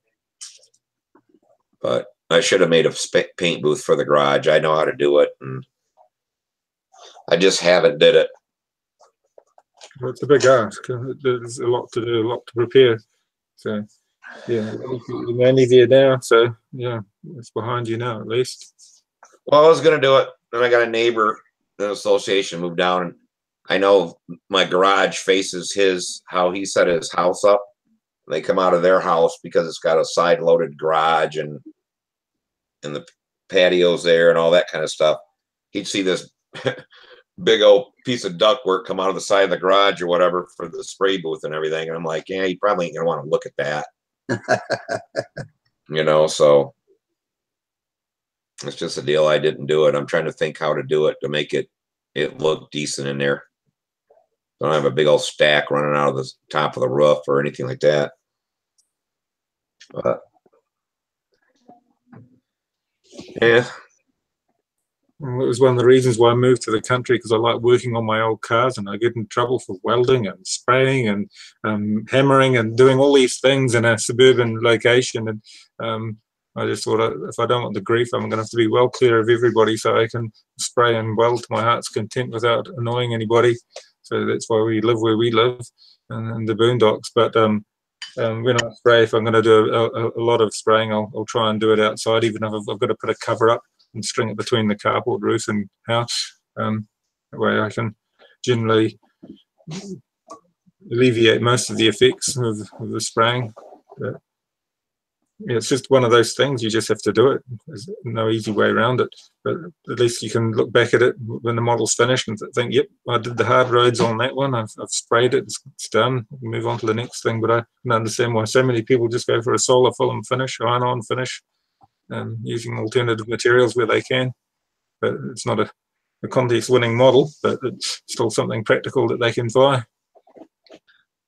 but I should have made a paint booth for the garage. I know how to do it, and I just haven't did it. Well, it's a big ask. There's a lot to do, a lot to prepare. So Yeah, you're mainly there now, so yeah, it's behind you now at least. Well, I was gonna do it, and I got a neighbor, the association moved down, and I know my garage faces his, how he set his house up. They come out of their house because it's got a side-loaded garage and the patios there and all that kind of stuff. He'd see this big old piece of ductwork come out of the side of the garage or whatever for the spray booth and everything. And I'm like, yeah, you probably ain't gonna want to look at that. You know, so it's just a deal. I didn't do it. I'm trying to think how to do it to make it look decent in there. I don't have a big old stack running out of the top of the roof or anything like that. But yeah. Well, it was one of the reasons why I moved to the country, because I like working on my old cars, and I get in trouble for welding and spraying and hammering and doing all these things in a suburban location. And I just thought, if I don't want the grief, I'm going to have to be well clear of everybody so I can spray and weld to my heart's content without annoying anybody. So that's why we live where we live, in the boondocks. But when I spray, if I'm going to do a lot of spraying, I'll try and do it outside, even if I've got to put a cover up and string it between the carport roof and house. That way I can generally alleviate most of the effects of the spraying. But yeah, it's just one of those things. You just have to do it. There's no easy way around it. But at least you can look back at it when the model's finished and think, yep, I did the hard roads on that one. I've sprayed it. It's done. Move on to the next thing. But I can understand why so many people just go for a solar film finish, iron-on finish, using alternative materials where they can. But it's not a contest-winning model, but it's still something practical that they can buy.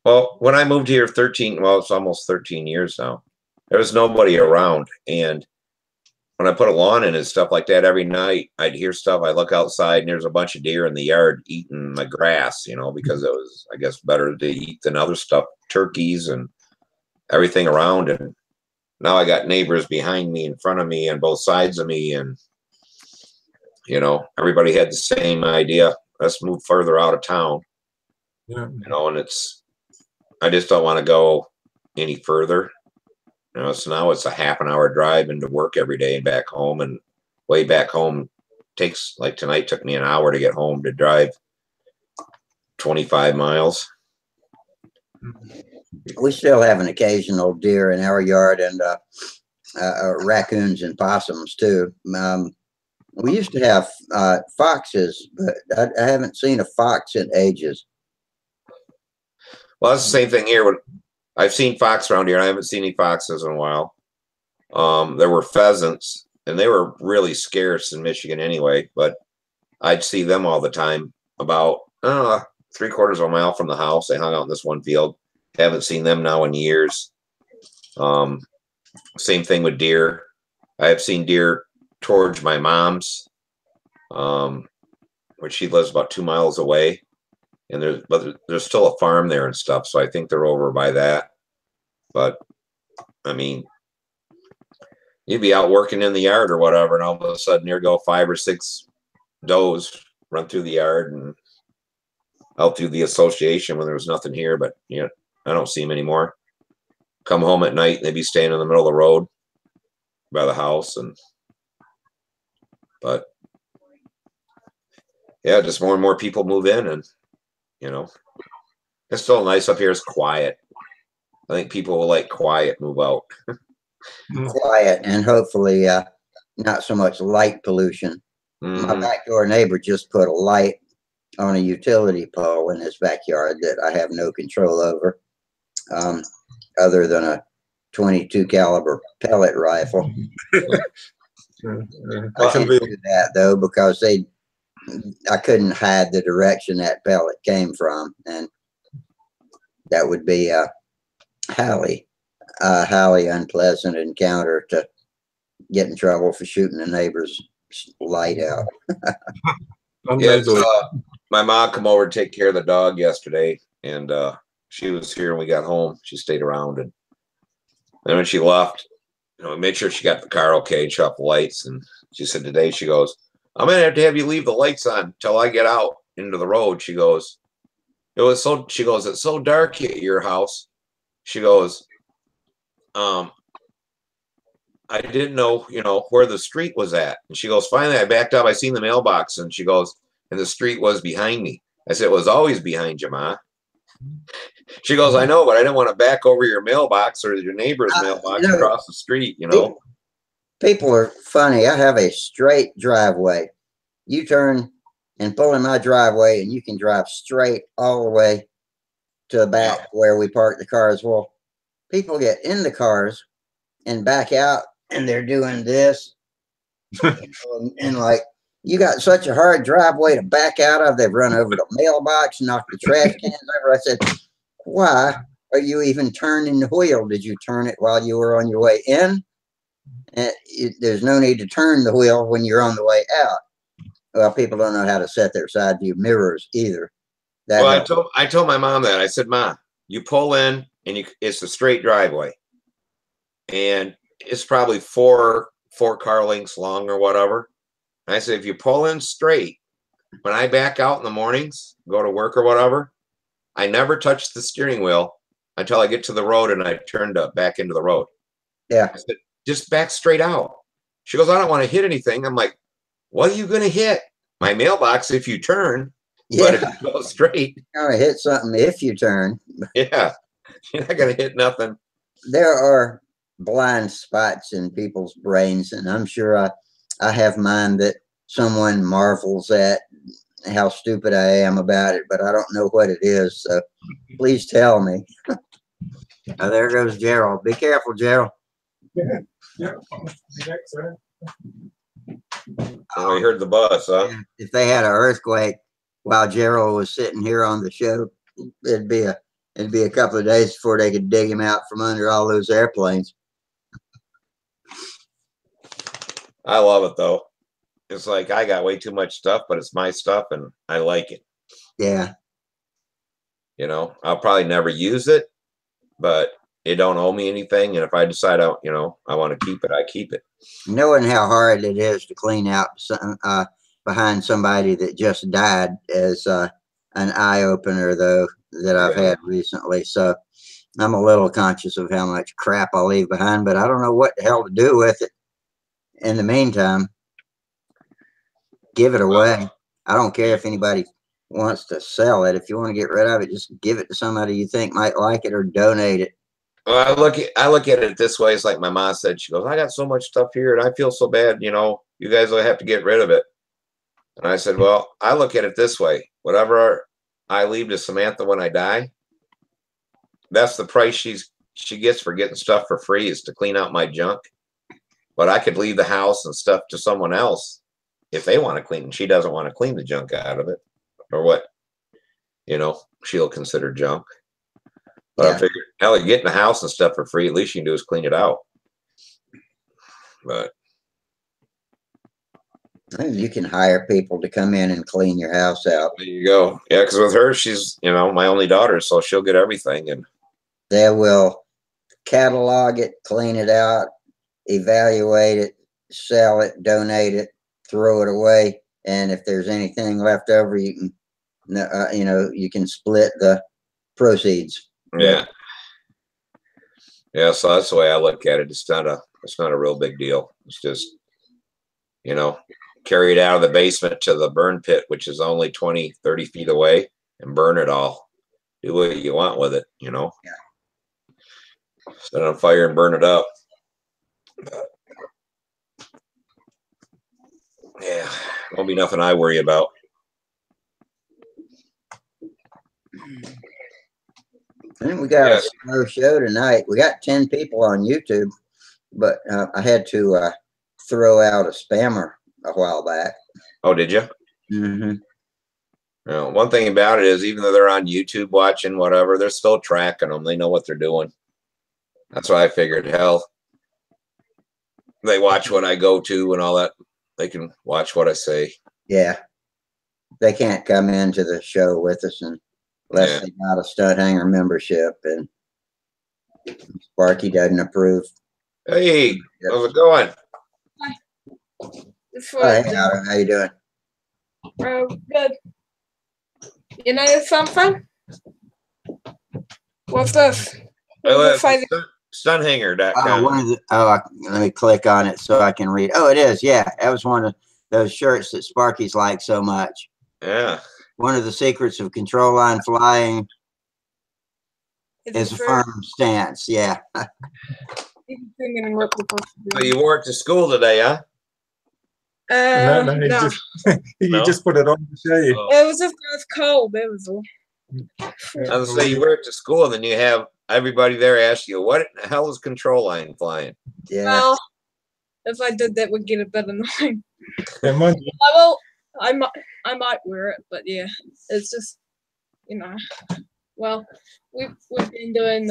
Well, when I moved here it's almost 13 years now, there was nobody around. And when I put a lawn in and stuff like that, every night I'd hear stuff. I look outside and there's a bunch of deer in the yard eating my grass, you know, because it was, I guess, better to eat than other stuff, turkeys and everything around. And now I got neighbors behind me, in front of me, and both sides of me. And, you know, everybody had the same idea. Let's move further out of town. Yeah. You know, and I just don't want to go any further. You know, so now it's a half an hour drive into work every day and back home. And way back home takes, like tonight, took me an hour to get home to drive 25 miles. We still have an occasional deer in our yard, and raccoons and possums too. We used to have foxes, but I haven't seen a fox in ages. Well, that's the same thing here. I've seen fox around here, and I haven't seen any foxes in a while. There were pheasants, and they were really scarce in Michigan anyway, but I'd see them all the time about 3/4 of a mile from the house. They hung out in this one field. Haven't seen them now in years. Same thing with deer. I have seen deer towards my mom's, where she lives about 2 miles away. And there's still a farm there and stuff, so I think they're over by that. But I mean, you'd be out working in the yard or whatever, and all of a sudden here go 5 or 6 does run through the yard and out through the association when there was nothing here. But yeah, I don't see them anymore. Come home at night and they'd be staying in the middle of the road by the house. But yeah, just more and more people move in, and you know, it's still nice up here. It's quiet. I think people will like quiet move out. Quiet, and hopefully not so much light pollution. My back door neighbor just put a light on a utility pole in his backyard that I have no control over, other than a .22 caliber pellet rifle. I can't do that though, because I couldn't hide the direction that pellet came from, and that would be a highly unpleasant encounter to get in trouble for shooting a neighbor's light out. Yeah, my mom come over to take care of the dog yesterday, and she was here when we got home. She stayed around, and then when she left, you know, we made sure she got the car okay and shut off the lights. And she said today, she goes, I'm gonna have you leave the lights on until I get out into the road. She goes, it's so dark at your house. She goes, I didn't know, where the street was at. And she goes, finally, I backed up. I seen the mailbox. And she goes, and the street was behind me. I said, it was always behind you, Ma. She goes, I know, but I didn't want to back over your mailbox or your neighbor's mailbox across the street, People are funny. I have a straight driveway. You turn and pull in my driveway, and you can drive straight all the way to the back where we park the cars. Well, people get in the cars and back out, and they're doing this. And like, you got such a hard driveway to back out of. They've run over the mailbox, knocked the trash cans over. I said, why are you even turning the wheel? Did you turn it while you were on your way in? And there's no need to turn the wheel when you're on the way out. Well, people don't know how to set their side view mirrors either. I told my mom that. I said, Ma, you pull in and it's a straight driveway. And it's probably four car lengths long or whatever. And I said, if you pull in straight, when I back out in the mornings, go to work or whatever, I never touch the steering wheel until I get to the road and I turned back into the road. Yeah. I said, just back straight out. She goes, I don't want to hit anything. I'm like, what are you going to hit? My mailbox if you turn. Yeah. But if you go straight. You're going to hit something if you turn. Yeah. You're not going to hit nothing. There are blind spots in people's brains, and I'm sure I have mine that someone marvels at how stupid I am about it, but I don't know what it is. So please tell me. Oh, there goes Gerald. Be careful, Gerald. Yeah. Oh, we heard the bus, huh? If they had an earthquake while Gerald was sitting here on the show, it'd be a couple of days before they could dig him out from under all those airplanes. I love it though. It's like I got way too much stuff, but it's my stuff and I like it. Yeah. I'll probably never use it, but it don't owe me anything. And if I decide I want to keep it, I keep it. Knowing how hard it is to clean out behind somebody that just died is an eye opener, though, that I've had recently. So I'm a little conscious of how much crap I leave behind, but I don't know what the hell to do with it. In the meantime, give it away. I don't care if anybody wants to sell it. If you want to get rid of it, just give it to somebody you think might like it or donate it. Well, I look at it this way. It's like my mom said. She goes, I got so much stuff here and I feel so bad. You guys will have to get rid of it. And I said, well, I look at it this way. Whatever I leave to Samantha when I die, that's the price she gets for getting stuff for free, is to clean out my junk. But I could leave the house and stuff to someone else if they want to clean, and she doesn't want to clean the junk out of it, or what she'll consider junk. But I figured, hell, you get in the house and stuff for free. At least you can do is clean it out. But you can hire people to come in and clean your house out. There you go. Yeah, because with her, she's my only daughter, so she'll get everything, and they will catalog it, clean it out, evaluate it, sell it, donate it, throw it away, and if there's anything left over, you can you can split the proceeds. Yeah. So that's the way I look at it. It's not a real big deal. It's just carry it out of the basement to the burn pit, which is only 20-30 feet away, and burn it all. Do what you want with it. Set it on fire and burn it up. But, yeah, won't be nothing I worry about. I think we got a slow show tonight. We got 10 people on YouTube, but I had to throw out a spammer a while back. Oh, did you? Mm-hmm. Well, one thing about it is, even though they're on YouTube watching whatever, they're still tracking them. They know what they're doing. That's why I figured, hell, they watch what I go to and all that. They can watch what I say. Yeah. They can't come into the show with us unless they got a Stunthangar membership, and Sparky doesn't approve. Hey, how's it going? Hi. Hi, how you doing? Good. You know something? What's this? Stunthanger.com. One of the, let me click on it so I can read. Oh, it is. Yeah, that was one of those shirts that Sparky's like so much. Yeah. One of the secrets of control line flying is a firm stance. Yeah. So you wore it to school today, huh? No, No. No? just put it on to show you. Oh. It was just cold. That was all. I was gonna say you wear it to school, and then you have everybody there ask you, "What the hell is control line flying?" Yeah. Well, if I did that, would get a bit annoying. Yeah, mind you, I might wear it, but yeah, it's just, you know. Well, we've been doing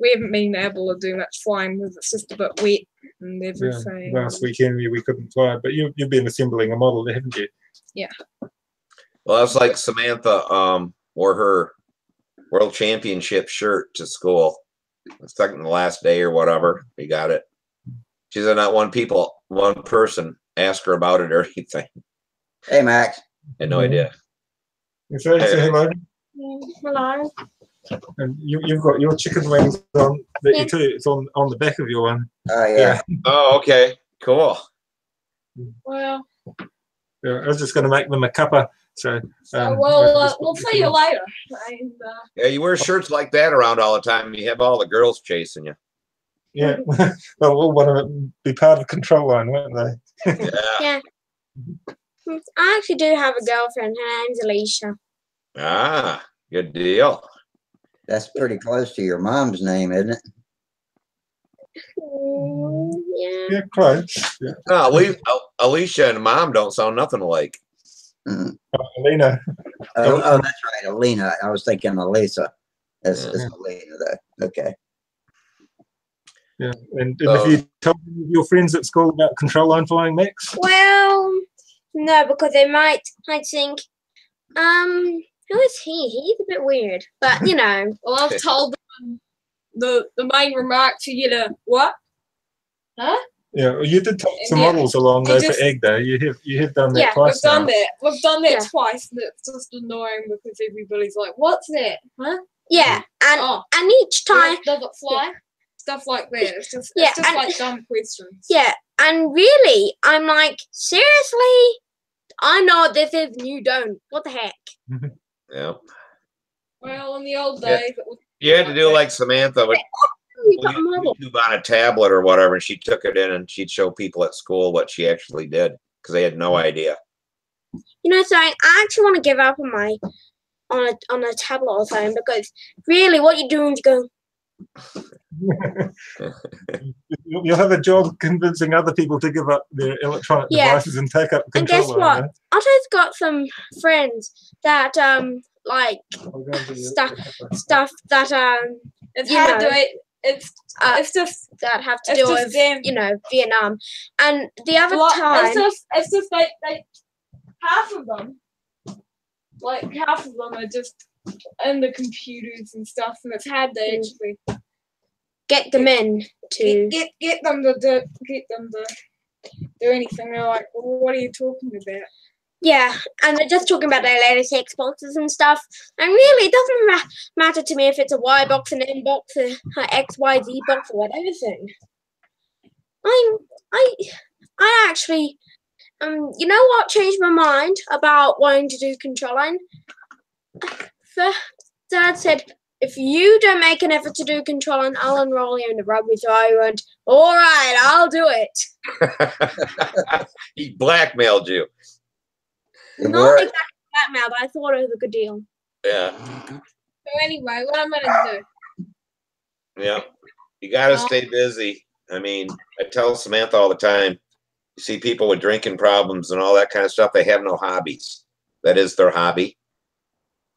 we haven't been able to do much flying because it's just a bit wet and everything. last weekend we couldn't fly, but you've been assembling a model, haven't you? Yeah. Well, that's like Samantha wore her world championship shirt to school. It's second to last day or whatever. We got it. She said not one person asked her about it or anything. Hey, Max. Had no idea. So say hello. Hello. And you've got your chicken wings on that you too. It's on the back of your one. Oh, yeah. Oh, okay. Cool. Well, Yeah, I was just going to make them a cuppa. So we'll see you later. And, Yeah, you wear shirts like that around all the time. And you have all the girls chasing you. yeah. Well, we'll want to be part of control line, won't they? Yeah. Yeah. I actually do have a girlfriend. Her name's Alicia. Ah, good deal. That's pretty close to your mom's name, isn't it? Yeah. Yeah, close. Yeah. No, Alicia and Mom don't sound nothing alike. Mm. Alina. Oh, that's right. Alina. I was thinking Elisa. It's Yeah. Alina, though. Okay. Yeah. And if you told your friends at school about control line flying, Max? Well, no, because they might think, who is he? He's a bit weird. But, you know. well, I've told them the main remark to you to what? Huh? Yeah, well, you did take some Yeah. models along though Just- for Egg Day. You have done that Yeah, We've twice done now. that. We've done that Yeah. twice, and it's just annoying because everybody's like, "What's that? Huh? Yeah. Oh, And each time, does it fly? Stuff like that. It's just Yeah, it's just and- like dumb questions. yeah. And really, I'm like, seriously? I know what this is and you don't. What the heck? Yeah. Well, in the old Yeah. days, it was You had to do like Samantha would You got a model. YouTube on a tablet or whatever, and she took it in and she'd show people at school what she actually did because they had no idea. You know, so I actually want to give up on my on a tablet or phone because really, what you're doing is go. You'll have a job convincing other people to give up their electronic Yeah. devices and take up And control guess line, what? eh? Otto's got some friends that like I'll go and do stuff that it's You hard know. to it's just that have to It's do just with them. Vietnam. And the other like, time, it's just they half of them are just in the computers and stuff, and it's hard to actually get them in to get them to do anything. They're like, well, what are you talking about? yeah, and they're just talking about their latest Xboxes and stuff. And really, it doesn't matter to me if it's a Y box, an N box, a XYZ box, or whatever thing. I actually, you know what changed my mind about wanting to do control line? Dad said, if you don't make an effort to do control line, I'll enroll you in the rugby. So I went, all right, I'll do it. He blackmailed you. It Not worked. exactly that mad, but I thought it was a good deal. Yeah. So anyway, what I'm gonna do? Yeah. You got to stay busy. I mean, I tell Samantha all the time, you see people with drinking problems and all that kind of stuff, they have no hobbies. That is their hobby.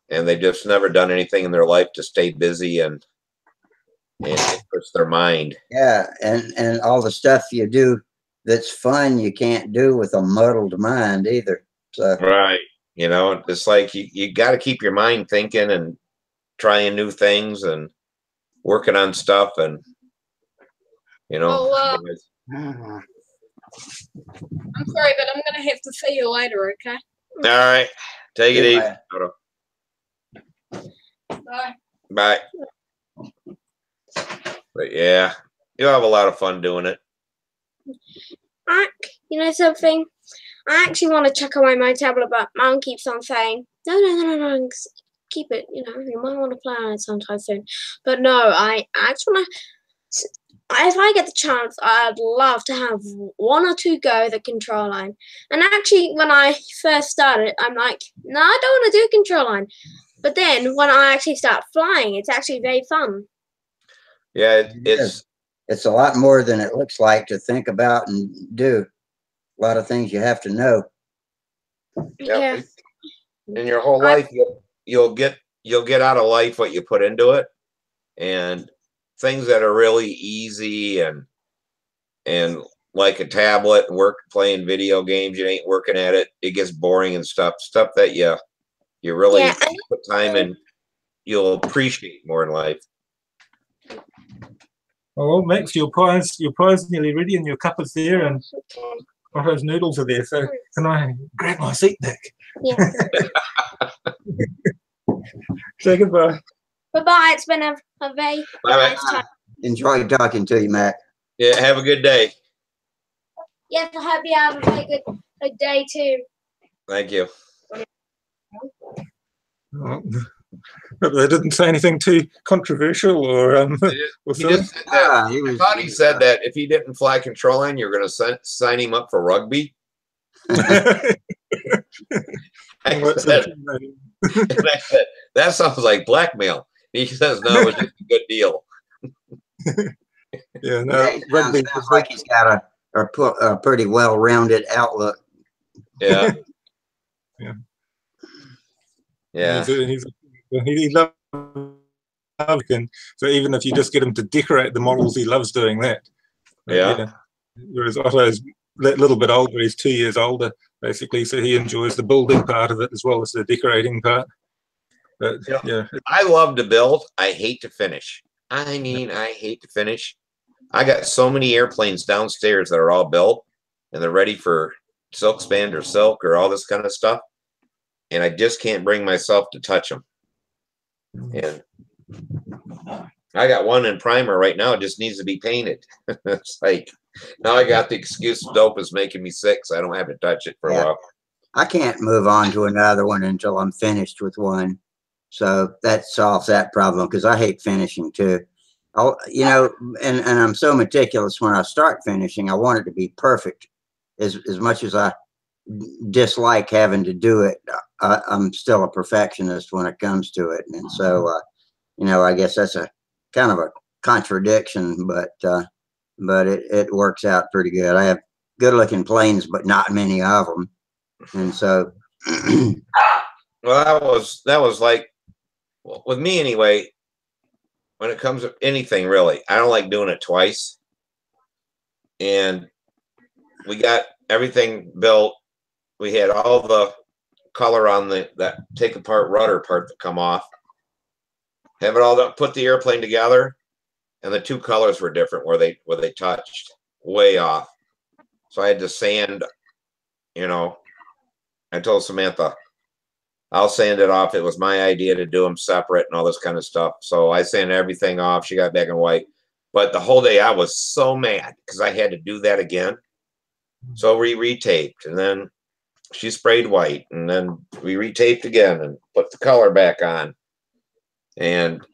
And they've just never done anything in their life to stay busy and push their mind. Yeah, and all the stuff you do that's fun you can't do with a muddled mind either. So Right. You know, it's like you got to keep your mind thinking and trying new things and working on stuff and, you know. Oh, otherwise- I'm sorry, but I'm gonna have to see you later, okay? All right. Take it easy. Bye. Bye. But yeah, you'll have a lot of fun doing it. You know something? I actually want to check away my tablet, but Mom keeps on saying, no, keep it. You know, you might want to play on it sometime soon. But no, I actually want to. If I get the chance, I'd love to have 1 or 2 go at the control line. And actually, when I first started, I'm like, no, I don't want to do control line. But then when I actually start flying, it's actually very fun. Yeah, it's a lot more than it looks like to think about and do. A lot of things you have to know. Yeah. In your whole life, you'll get out of life what you put into it, and things that are really easy and like a tablet and playing video games, you ain't working at it. It gets boring and stuff that you really put time in. You'll appreciate more in life. Oh, well, Max, your pie's nearly ready, and your cup is there, and Otto's noodles are there. So can I grab my seat back? Yeah. Say goodbye. Bye-bye. It's been a very nice time. Enjoy talking to you, Mac. Yeah, have a good day. Yes, I hope you have a very good day too. Thank you. Oh, but they didn't say anything too controversial or silly. I thought he said that if he didn't fly control line, you're going to sign him up for rugby. I said, that sounds like blackmail. He says, no, it's just a good deal. Yeah, no, rugby sounds like he's got a pretty well-rounded outlook. Yeah. Yeah. He loves it. So even if you just get him to decorate the models, he loves doing that. Yeah. Whereas Otto's a little bit older, he's 2 years older, basically, so he enjoys the building part of it as well as the decorating part. But yeah. I love to build. I hate to finish. I mean, I hate to finish. I got so many airplanes downstairs that are all built and they're ready for silk spand or silk or all this kind of stuff. And I just can't bring myself to touch them. And I got one in primer right now. It just needs to be painted. It's like, now I got the excuse dope is making me sick, so I don't have to touch it for a while. I can't move on to another one until I'm finished with one. So that solves that problem because I hate finishing too. You know, and I'm so meticulous when I start finishing. I want it to be perfect. As much as I dislike having to do it, I'm still a perfectionist when it comes to it. And so, you know, I guess that's a kind of a contradiction, but it works out pretty good. I have good looking planes, but not many of them. And so, well, that was like, well, with me anyway, when it comes to anything really, I don't like doing it twice. And we got everything built. We had all the color on that take apart rudder part that come off. Have it all done, put the airplane together, and the two colors were different where they touched way off. So I had to sand, you know. I told Samantha, I'll sand it off. It was my idea to do them separate and all this kind of stuff. So I sanded everything off. She got back in white. But the whole day I was so mad because I had to do that again. So we retaped, and then she sprayed white, and then we retaped again and put the color back on. And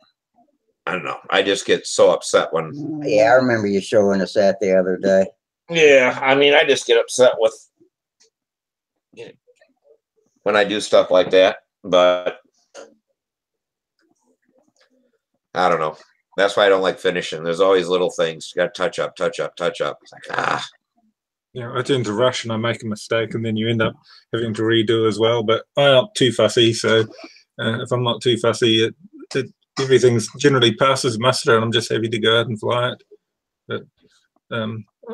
I don't know. I just get so upset when. Yeah, I remember you showing us that the other day. Yeah, I mean, I just get upset with, you know, when I do stuff like that. But I don't know. That's why I don't like finishing. There's always little things. You got to touch up, touch up, touch up. It's like, Yeah, I tend to rush and I make a mistake, and then you end up having to redo as well. But I'm not too fussy, so if I'm not too fussy, everything's generally passes muster, and I'm just happy to go out and fly it. But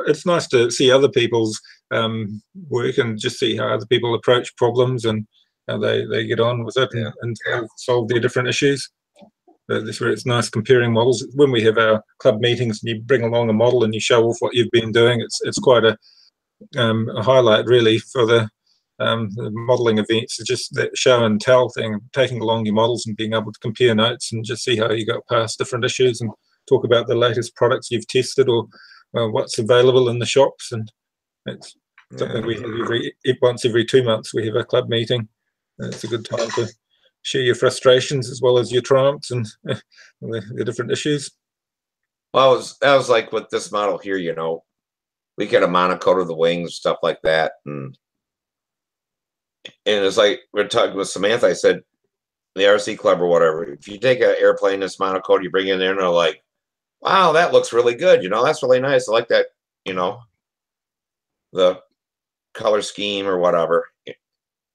it's nice to see other people's work and just see how other people approach problems and how they get on with it and solve their different issues. That's where it's nice comparing models. When we have our club meetings and you bring along a model and you show off what you've been doing, it's quite a highlight really for the modeling events. It's just that show and tell thing, taking along your models and being able to compare notes and just see how you got past different issues and talk about the latest products you've tested or what's available in the shops. And it's something we have once every 2 months. We have a club meeting. It's a good time to share your frustrations as well as your triumphs and the different issues. Well, that was like with this model here, you know, we get a monocoat of the wings, stuff like that. And it's like we're talking with Samantha. I said, the RC club or whatever, if you take an airplane that's monocoat, you bring it in there and they're like, wow, that looks really good. You know, that's really nice. I like that, you know, the color scheme or whatever.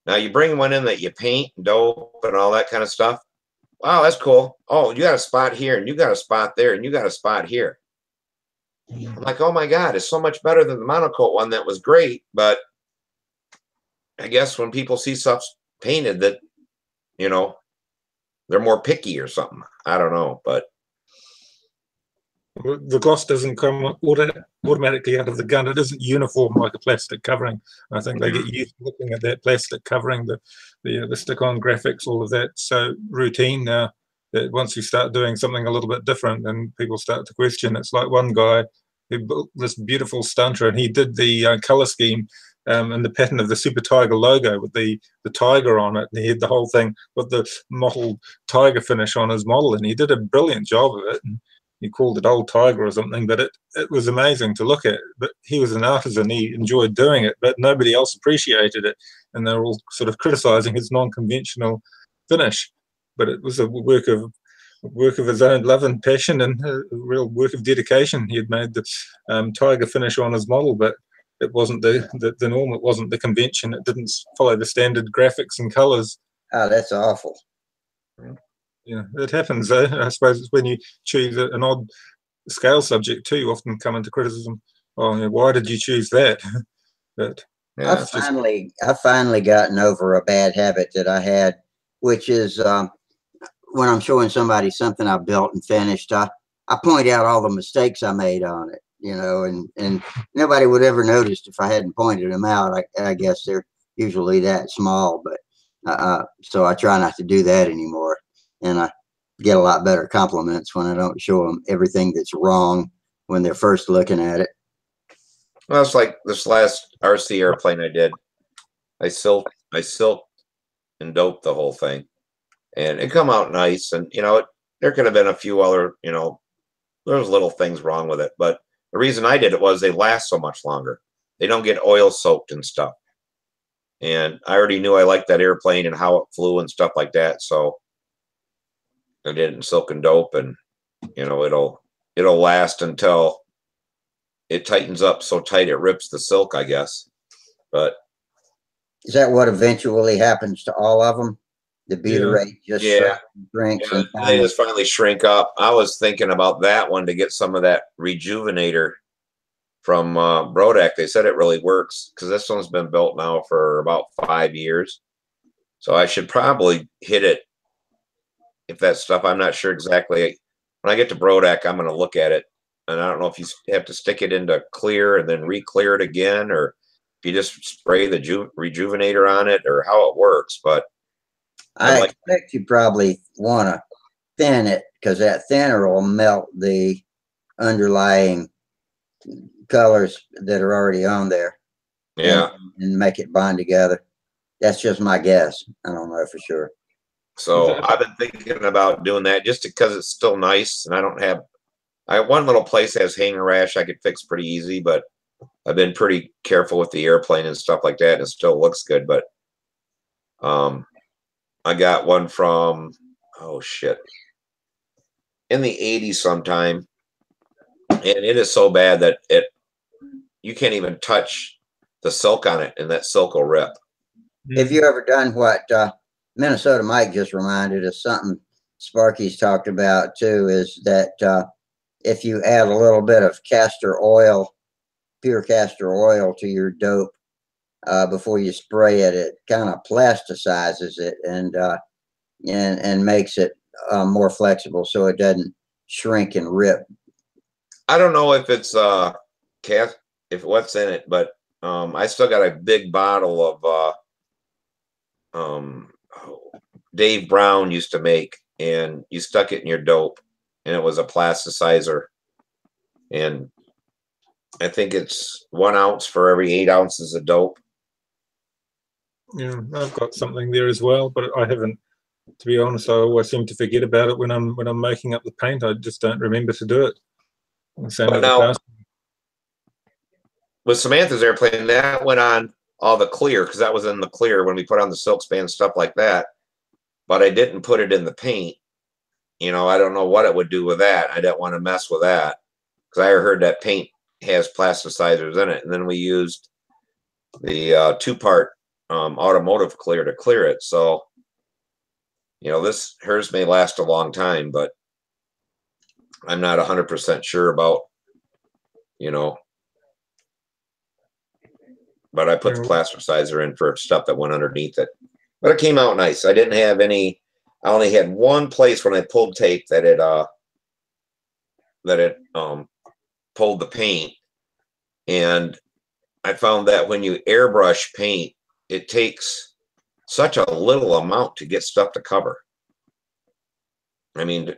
Now you bring one in that you paint and dope and all that kind of stuff. Wow, that's cool. Oh, you got a spot here and you got a spot there and you got a spot here. I'm like, oh my God, it's so much better than the monocoat one that was great. But I guess when people see stuff painted that, you know, they're more picky or something. I don't know, but the gloss doesn't come automatically out of the gun. It isn't uniform like a plastic covering. I think they get used to looking at that plastic covering, the stick-on graphics, all of that. So routine now that once you start doing something a little bit different, then people start to question. It's like one guy who built this beautiful stunter, and he did the color scheme and the pattern of the Super Tiger logo with the tiger on it, and he had the whole thing with the mottled tiger finish on his model, and he did a brilliant job of it. And he called it Old Tiger or something, but it was amazing to look at. But he was an artisan, he enjoyed doing it, but nobody else appreciated it, and they were all sort of criticizing his non-conventional finish. But it was a work of his own love and passion, and a real work of dedication. He had made the tiger finish on his model, but it wasn't the norm. It wasn't the convention. It didn't follow the standard graphics and colors. Oh, that's awful. Yeah, it happens though. I suppose it's when you choose an odd scale subject too, you often come into criticism. Oh, why did you choose that? But yeah, I've finally gotten over a bad habit that I had, which is when I'm showing somebody something I built and finished, I point out all the mistakes I made on it, you know, and nobody would ever notice if I hadn't pointed them out. I guess they're usually that small, but so I try not to do that anymore. And I get a lot better compliments when I don't show them everything that's wrong when they're first looking at it. well, it's like this last RC airplane I did. I silked and doped the whole thing, and it come out nice. And you know, there could have been a few other, you know, there's little things wrong with it, but the reason I did it was they last so much longer. They don't get oil soaked and stuff. And I already knew I liked that airplane and how it flew and stuff like that, so I did it in silk and dope, and you know, it'll last until it tightens up so tight it rips the silk, I guess. But Is that what eventually happens to all of them? The butyrate just shrinks and they just finally shrink up. I was thinking about that one to get some of that rejuvenator from Brodak. They said it really works because this one's been built now for about 5 years. So I should probably hit it if that stuff. I'm not sure exactly. When I get to Brodak, I'm going to look at it. And I don't know if you have to stick it into clear and then re-clear it again, or if you just spray the rejuvenator on it, or how it works. But I expect you probably want to thin it, because that thinner will melt the underlying colors that are already on there. Yeah. And make it bond together. That's just my guess. I don't know for sure. So I've been thinking about doing that just because it's still nice, and I don't have. One little place has hanger rash I could fix pretty easy, but I've been pretty careful with the airplane and stuff like that, and it still looks good. But I got one from, oh shit, in the 80s sometime, and it is so bad that you can't even touch the silk on it, and that silk will rip. Have you ever done what Minnesota Mike just reminded us, something Sparky's talked about too, is that if you add a little bit of castor oil, pure castor oil to your dope before you spray it, it kind of plasticizes it and makes it more flexible so it doesn't shrink and rip. I don't know if it's if what's in it, but I still got a big bottle of Dave Brown used to make, and you stuck it in your dope, and it was a plasticizer. And I think it's 1 ounce for every 8 ounces of dope. Yeah, I've got something there as well, but I haven't. To be honest, I always seem to forget about it when I'm making up the paint. I just don't remember to do it. Same But with the now, cast. with Samantha's airplane, that went on all the clear, because that was in the clear when we put on the silk span, stuff like that. But I didn't put it in the paint. You know, I don't know what it would do with that. I didn't want to mess with that, because I heard that paint has plasticizers in it. And then we used the 2-part automotive clear to clear it. So, you know, hers may last a long time, but I'm not 100% sure about, you know. But I put the plasticizer in for stuff that went underneath it. But it came out nice. I didn't have any. I only had one place when I pulled tape that it pulled the paint, and I found that when you airbrush paint, it takes such a little amount to get stuff to cover. I mean,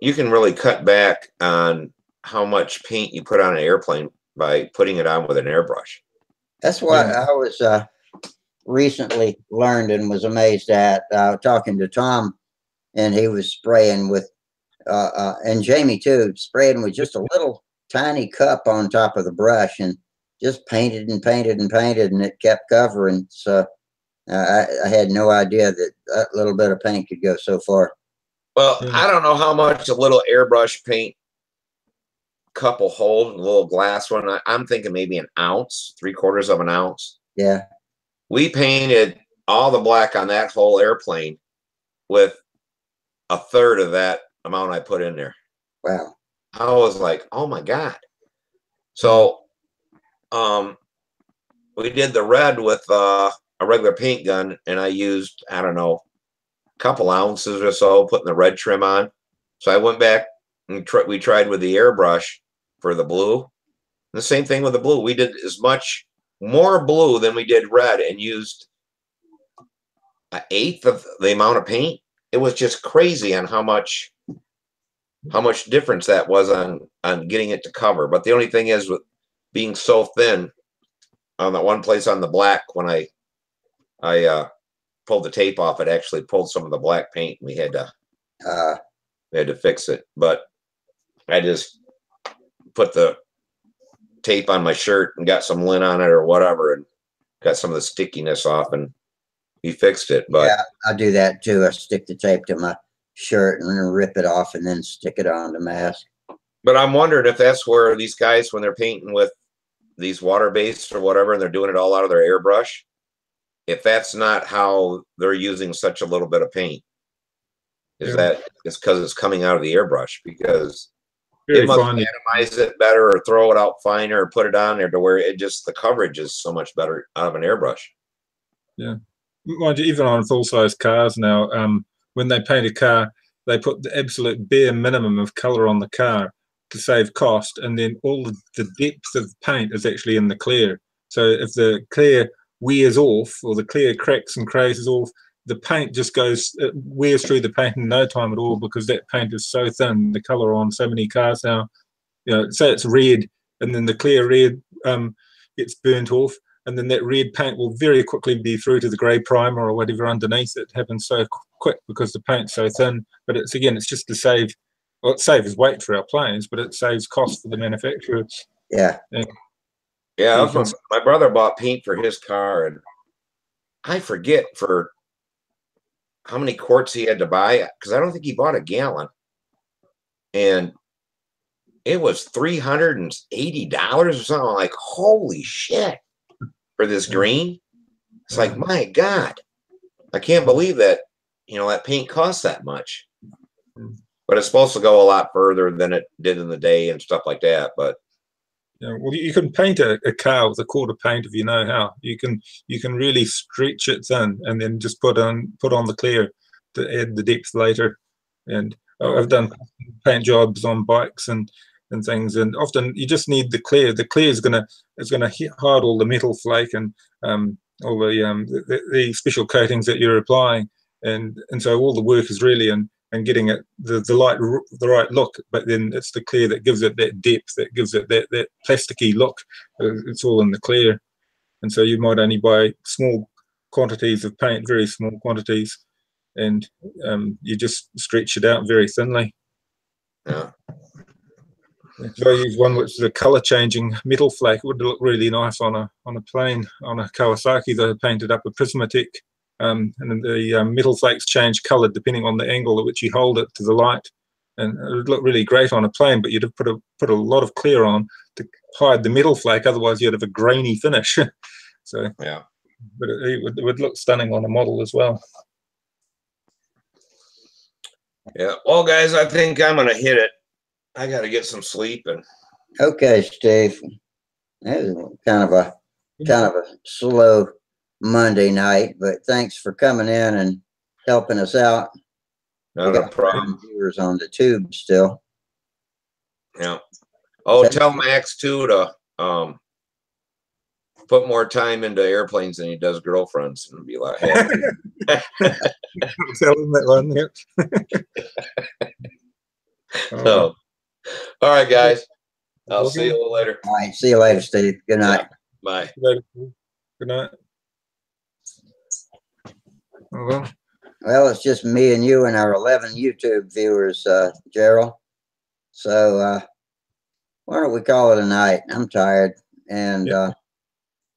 you can really cut back on how much paint you put on an airplane by putting it on with an airbrush. That's what I was recently learned and was amazed at, talking to Tom, and he was spraying with, and Jamie too, spraying with just a little tiny cup on top of the brush and just painted and painted and painted, and it kept covering. So I had no idea that that little bit of paint could go so far. Well, I don't know how much a little airbrush paint cup will hold, a little glass one. I'm thinking maybe an ounce, 3/4 of an ounce. Yeah. We painted all the black on that whole airplane with 1/3 of that amount I put in there. Wow. I was like, oh my God. So we did the red with a regular paint gun, and I used, I don't know, a couple ounces or so, putting the red trim on. So I went back and we tried with the airbrush for the blue. And the same thing with the blue. We did as much more blue than we did red and used 1/8 of the amount of paint. It was just crazy on how much difference that was on getting it to cover. But the only thing is, with being so thin on that one place on the black, when I pulled the tape off, it actually pulled some of the black paint. We had to fix it. But I just put the tape on my shirt and got some lint on it or whatever, and got some of the stickiness off, and he fixed it. But yeah, I do that too. I stick the tape to my shirt and then rip it off and then stick it on the mask. But I'm wondering if that's where these guys, when they're painting with these water-based or whatever, and they're doing it all out of their airbrush, if that's not how they're using such a little bit of paint. Is that it's because it's coming out of the airbrush, because it must atomize it better or throw it out finer or put it on there to where it just, the coverage is so much better out of an airbrush. Yeah. Mind you, even on full-size cars now, when they paint a car, they put the absolute bare minimum of color on the car to save cost, and then all the depth of paint is actually in the clear. So if the clear wears off, or the clear cracks and crazes off, the paint just goes, it wears through the paint in no time at all, because that paint is so thin. The color on so many cars now, you know, say it's red, and then the clear red gets burnt off, and then that red paint will very quickly be through to the grey primer or whatever underneath. It happens so quick because the paint's so thin. But it's, again, it's just to save, well, it saves weight for our planes, but it saves cost for the manufacturers. Yeah. Yeah, my brother bought paint for his car, and I forget for how many quarts he had to buy, because I don't think he bought a gallon. And it was $380 or something. Like, holy shit, for this green. It's like, my God, I can't believe that, you know, that paint costs that much. But it's supposed to go a lot further than it did in the day and stuff like that. But yeah, well, you can paint a car with a quart of paint if you know how. You can really stretch it thin and then just put on the clear to add the depth later. And I've done paint jobs on bikes and things, and often you just need the clear. The clear is gonna hide all the metal flake and all the special coatings that you're applying, and so all the work is really in and getting it the right look. But then it's the clear that gives it that depth, that gives it that plasticky look. It's all in the clear, and so you might only buy small quantities of paint, very small quantities, and you just stretch it out very thinly. Yeah. If I use one which is a color changing metal flake, it would look really nice on a plane, on a Kawasaki that I painted up a Prismatic. And the metal flakes change color depending on the angle at which you hold it to the light, and it would look really great on a plane. But you'd have put a lot of clear on to hide the metal flake, otherwise you'd have a grainy finish. So Yeah. But it would look stunning on a model as well. Yeah. Well, guys, I think I'm gonna hit it. I got to get some sleep. And Okay, Steve. That was kind of a slow Monday night, but thanks for coming in and helping us out. not a problem. Viewers on the tube still. Yeah. Oh, tell Max too to put more time into airplanes than he does girlfriends, and be a lot happier. Tell him that one. Yep. So, all right, guys. I'll see you a little later. All right. See you later, Steve. Good night. Yeah. Bye. Good night. Oh, Well, it's just me and you and our 11 YouTube viewers, Gerald. So why don't we call it a night? I'm tired, and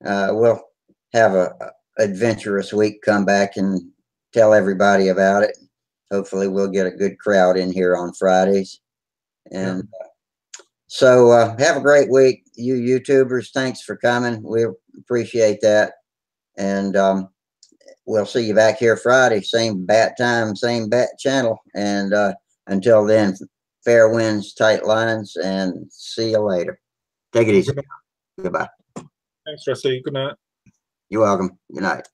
we'll have a adventurous week. Come back and tell everybody about it. Hopefully, we'll get a good crowd in here on Fridays. And so have a great week, you YouTubers. Thanks for coming. We appreciate that. And we'll see you back here Friday, same bat time, same bat channel. And until then, fair winds, tight lines, and see you later. Take it easy. Goodbye. thanks, Rusty. Good night. You're welcome. Good night.